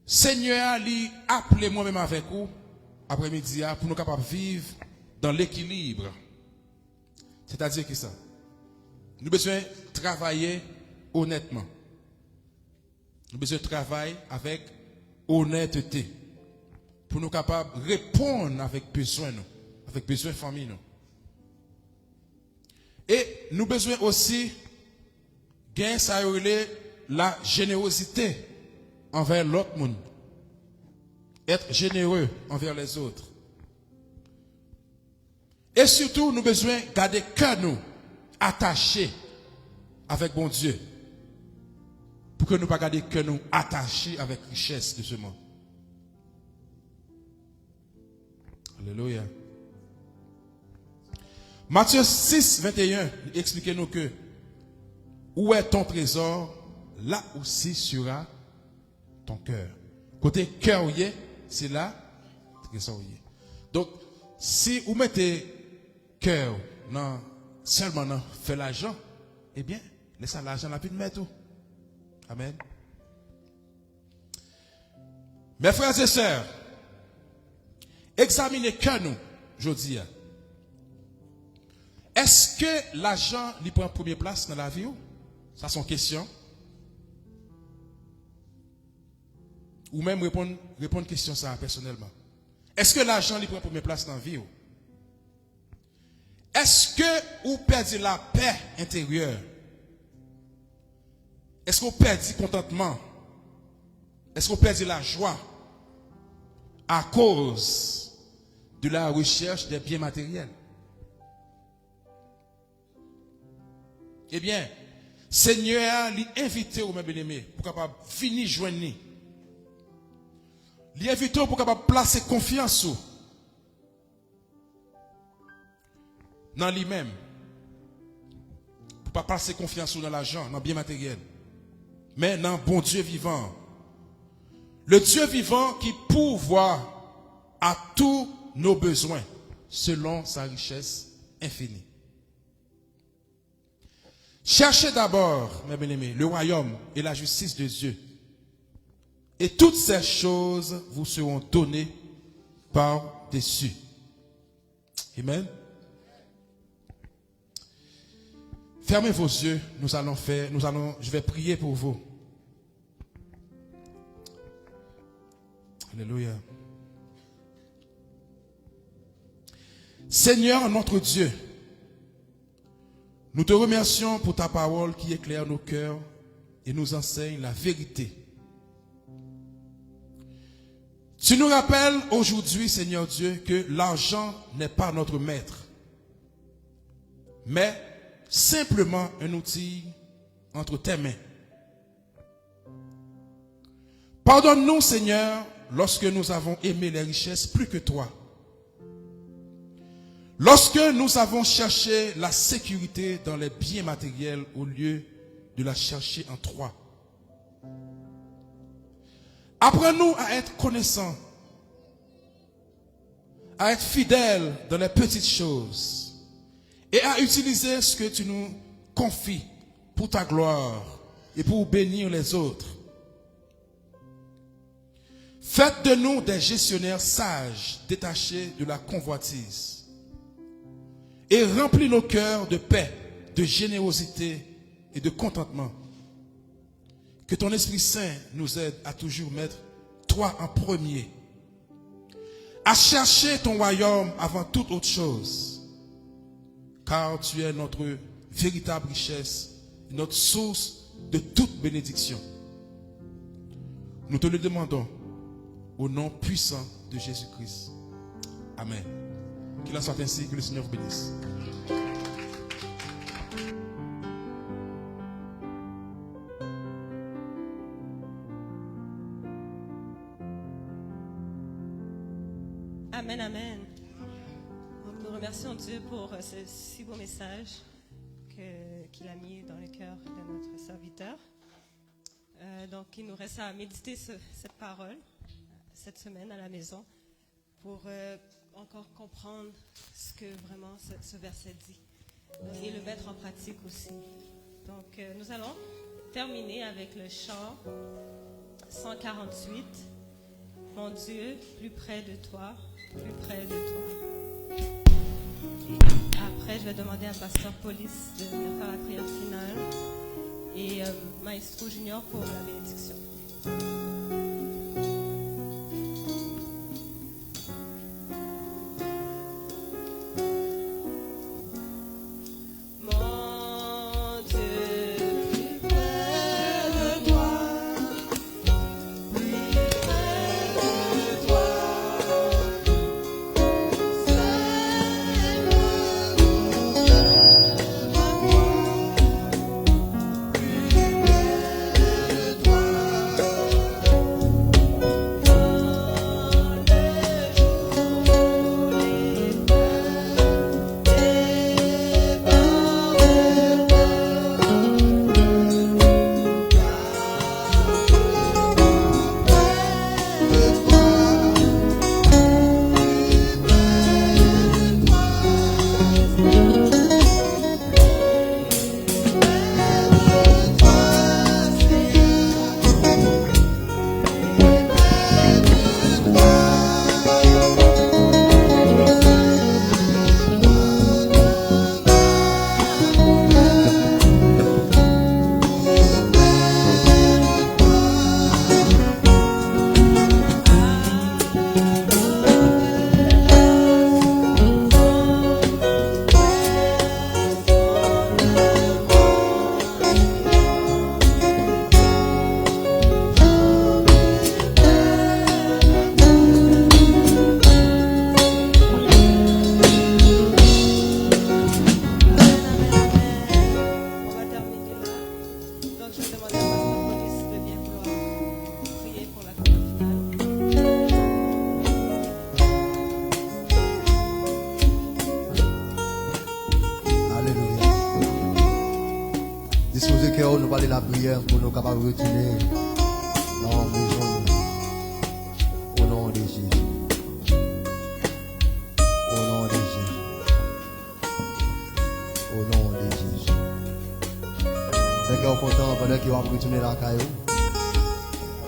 Seigneur, lui appelez moi-même avec vous, après-midi, pour nous capables de vivre dans l'équilibre. C'est-à-dire que ça, nous avons besoin de travailler honnêtement. Nous avons besoin de travailler avec honnêteté. Pour nous capables de répondre avec besoin, avec besoin de famille. Nous. Et nous avons besoin aussi de gagner ça la générosité envers l'autre monde. Être généreux envers les autres. Et surtout, nous avons besoin de garder cœur nous attachés avec bon Dieu. Pour que nous ne pas garder que nous attachés avec richesse de ce monde. Alléluia. Matthieu 6, 21, expliquez-nous que où est ton trésor, là aussi sera ton cœur. Côté cœur, c'est là, trésor. Donc, si vous mettez cœur seulement dans faire l'argent, eh bien, laissez l'argent la plus de mettre tout. Amen. Mes frères et sœurs, examinez que nous, je dis. Est-ce que l'argent lui prend première place dans la vie? Ça, c'est une question. Ou même répondre question ça personnellement. Est-ce que l'argent lui prend première place dans la vie? Est-ce que vous perdez la paix intérieure? Est-ce qu'on perd du contentement? Est-ce qu'on perd la joie à cause de la recherche des biens matériels? Eh bien, Seigneur l'a invité au même bien-aimé pour capable finir joindre. L'a invité pour capable placer confiance dans lui-même. Pour pas placer confiance dans l'argent, dans le bien matériel. Mais dans le bon Dieu vivant. Le Dieu vivant qui pourvoit à tous nos besoins selon sa richesse infinie. Cherchez d'abord, mes bien-aimés, le royaume et la justice de Dieu. Et toutes ces choses vous seront données par-dessus. Amen. Fermez vos yeux, je vais prier pour vous. Alléluia. Seigneur notre Dieu, nous te remercions pour ta parole qui éclaire nos cœurs et nous enseigne la vérité. Tu nous rappelles aujourd'hui, Seigneur Dieu, que l'argent n'est pas notre maître, mais simplement un outil entre tes mains. Pardonne-nous, Seigneur, lorsque nous avons aimé les richesses plus que toi. Lorsque nous avons cherché la sécurité dans les biens matériels au lieu de la chercher en toi. Apprends-nous à être connaissants, à être fidèles dans les petites choses et à utiliser ce que tu nous confies pour ta gloire et pour bénir les autres. Faites de nous des gestionnaires sages, détachés de la convoitise. Et remplis nos cœurs de paix, de générosité et de contentement. Que ton Esprit Saint nous aide à toujours mettre toi en premier. À chercher ton royaume avant toute autre chose. Car tu es notre véritable richesse, notre source de toute bénédiction. Nous te le demandons au nom puissant de Jésus-Christ. Amen. Qu'il en soit ainsi, que le Seigneur vous bénisse. Amen, amen. Nous remercions Dieu pour ce si beau message qu'il a mis dans le cœur de notre serviteur. Donc, il nous reste à méditer cette parole cette semaine à la maison pour encore comprendre ce que vraiment ce verset dit et le mettre en pratique aussi. Donc, nous allons terminer avec le chant 148. Mon Dieu, plus près de toi, plus près de toi. Et après, je vais demander à Pasteur Police de venir faire la prière finale et Maestro Junior pour la bénédiction. Moi Seigneur, nous parler la prière pour nous capables de retourner dans la maison. Au nom de Jésus. Au nom de Jésus. Au nom de Jésus. Fait qu'on est content pendant qu'il va retourner la caillou.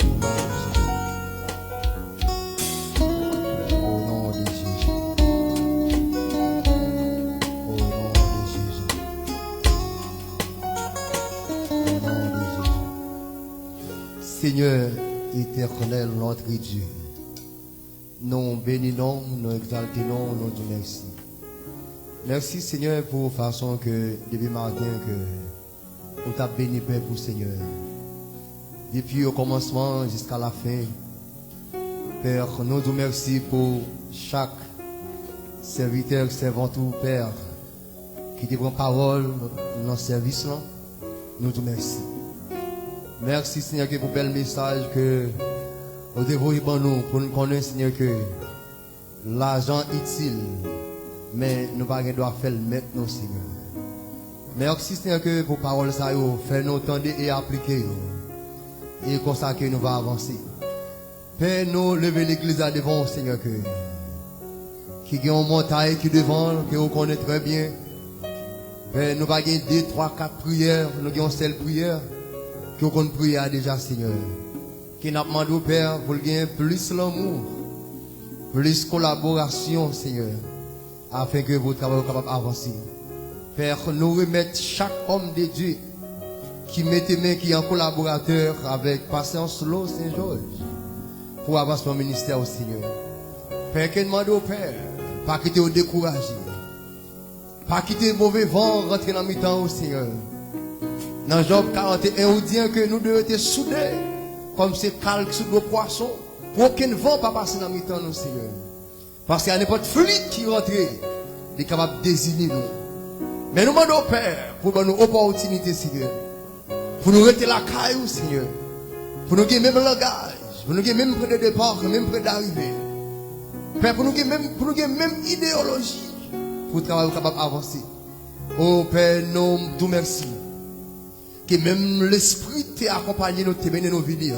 Au nom de Jésus. Au nom de Jésus. Au nom de Jésus. Seigneur éternel, notre Dieu, nous bénissons, nous exaltons, nous disons merci. Merci Seigneur pour la façon que depuis matin que on t'a béni Père pour Seigneur. Depuis au commencement jusqu'à la fin. Père, nous disons merci pour chaque serviteur, servante ou Père qui te prend parole dans le service là. Nous disons merci. Merci Seigneur pour le bel message que vous dévoilez pour nous connaître Seigneur que l'argent utile, mais nous ne devons pas faire le maintenant Seigneur. Merci Seigneur que pour parole ça fait nous entendre et appliquer et comme ça que nous va avancer. Père, nous lever l'église à devant Seigneur que qui a une montagne qui devant que vous connaissez très bien. Père, nous va gagner 2, 3, 4 prières, nous avons une seule prière que vous priez déjà Seigneur. Qui n'a demandé au Père pour gagner plus l'amour, plus collaboration Seigneur, afin que votre travail soit capable d'avancer. Père, nous remettre chaque homme de Dieu qui met main, qui est en collaborateur avec Patience Lo Saint-Georges pour avancer mon ministère au Seigneur. Père, que demande au Père, pas quitter au découragé, pas quitter mauvais vent, rentrer dans le mi-temps au Seigneur. Dans Job 41, on dit que nous devons être soudés, comme ces calques sous nos poissons, pour aucun vent pas passer dans le mi-temps au Seigneur. Parce qu'il y a n'importe fluide qui rentre, il est capable de désigner nous. Mais nous demandons au Père pour nous opportunité, Seigneur. Pour nous rester la caille, Seigneur. Pour nous gagner même langage. Pour nous gagner même près de départ, même près d'arrivée. Père, pour nous gagner même idéologie. Pour travailler capable d'avancer. Oh Père, nous tout merci. Que même l'esprit t'a accompagné nous, t'a mené nos vies.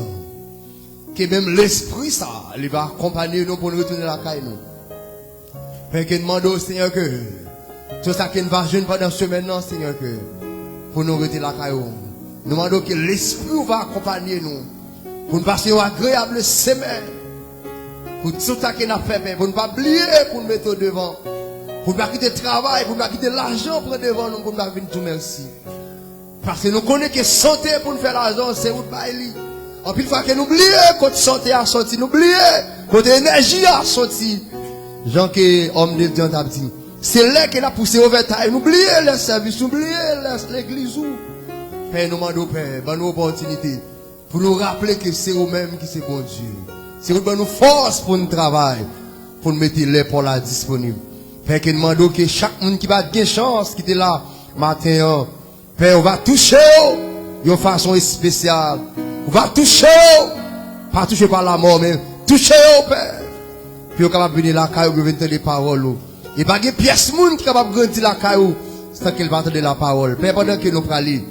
Que même l'esprit ça, il va accompagner nous pour nous retourner la caille. Père, que nous demandons au Seigneur que tout ça qui ne va jeûner pendant ce semaine, Seigneur, que pour nous retirer la caillou. Nous demandons que l'Esprit va accompagner nous. Pour nous passer une agréable semaine. Pour tout ça qui n'a fait, pour ne pas oublier, pour nous mettre devant. Pour ne pas quitter le travail, pour ne pas quitter l'argent pour devant nous, pour ne pas venir tout merci. Parce que nous connaissons que santé pour nous faire l'argent, c'est où bailler. En plus, il faut que nous oublions quand santé a sorti, nous oublions quand l'énergie a sorti. Jean qui homme de Dieu t'a dit. C'est là qu'il a poussé au vétail. N'oubliez les services, n'oubliez l'église. Père, nous demandons, Père, bonne opportunité pour nous rappeler que c'est eux-mêmes qui c'est bon Dieu. C'est eux-mêmes nous force pour nous travailler, pour nous mettre l'épaule là disponible. Père, que nous demandons que chaque monde qui va avoir chance, qui est là, matin, Père, on va toucher de façon spéciale. On va toucher, pas toucher par la mort, mais toucher, Père. Puis on va venir la caille, on va venir les paroles. Et pas de pièce moun qui est capable de grandir la caillou sans qu'elle va entendre la parole. Père, pendant que nous parlons,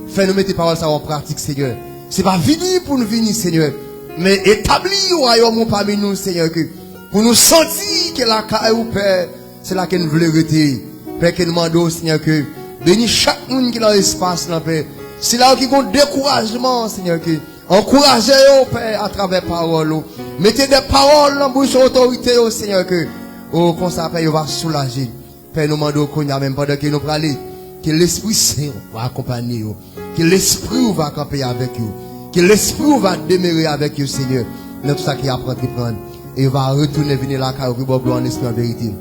fais nous mettre les paroles en pratique, Seigneur. C'est pas venir pour nous venir, Seigneur, mais établir le royaume parmi nous, Seigneur, que pour nous sentir que la caillou, Père, c'est là que nous voulons rester. Père, que nous demandons, Seigneur, que bénis chaque monde qui est dans l'espace, Père. C'est là qui a un découragement, Seigneur, que encouragez, Père, à travers parole. Mettez des paroles dans la bouche d'autorité, Seigneur, que oh, comme ça, Père, il va soulager. Père, nous demandons qu'on y a même pendant que nous parlons, que l'Esprit Saint va accompagner vous, que l'Esprit va camper avec vous, que l'Esprit va demeurer avec vous, Seigneur, dans tout ça qui apprend à prendre. Et il va retourner venir là, car il va en esprit en vérité.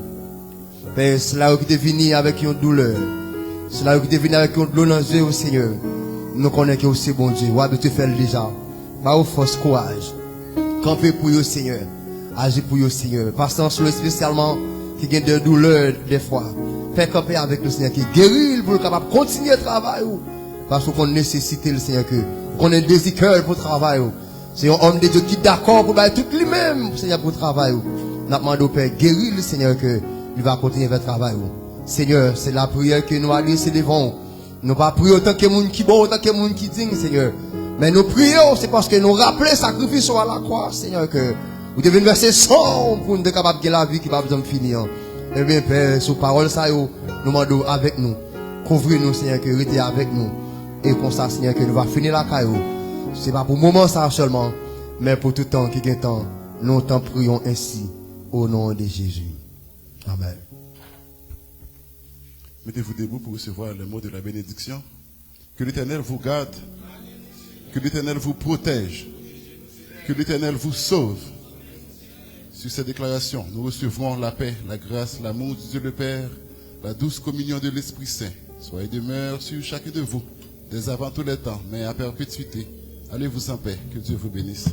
Père, c'est là où il est venu avec une douleur. C'est là où il est venu avec une douleur dans les yeux, Seigneur. Nous connaissons que c'est bon Dieu. Ouais, tu fais déjà. Va au force, courage. Camper pour vous, Seigneur. Agis pour vous, Seigneur. Patience spécialement qui a des douleurs des fois. Fais camper avec le Seigneur qui guérit pour le capable de continuer le travail. Parce qu'on nécessite le Seigneur que. Qu'on ait des cœurs pour le travail. C'est un homme de Dieu qui est d'accord pour faire tout lui-même, Seigneur, pour le travail. Nous demandons au Père, guéris le Seigneur que il va continuer le travail. Seigneur, c'est la prière que nous adressons devant. Nous pas prions autant que monde qui bon, autant que monde qui digne, Seigneur. Mais nous prions, c'est parce que nous rappelons le sacrifice à la croix, Seigneur, que vous devez verser 100 pour nous être capables de la vie qui va besoin de finir. Eh bien, Père, sous parole, ça, nous demandons avec nous. Couvrir-nous, Seigneur, que restez avec nous. Et comme ça, Seigneur, que nous va finir la caillou. C'est pas pour le moment ça seulement, mais pour tout temps qui est temps. Nous t'en prions ainsi, au nom de Jésus. Amen. Mettez-vous debout pour recevoir le mot de la bénédiction. Que l'Éternel vous garde. Que l'Éternel vous protège. Que l'Éternel vous sauve. Sur ces déclarations, nous recevrons la paix, la grâce, l'amour de Dieu le Père, la douce communion de l'Esprit Saint. Soyez demeure sur chacun de vous, dès avant tous les temps, mais à perpétuité. Allez-vous en paix. Que Dieu vous bénisse.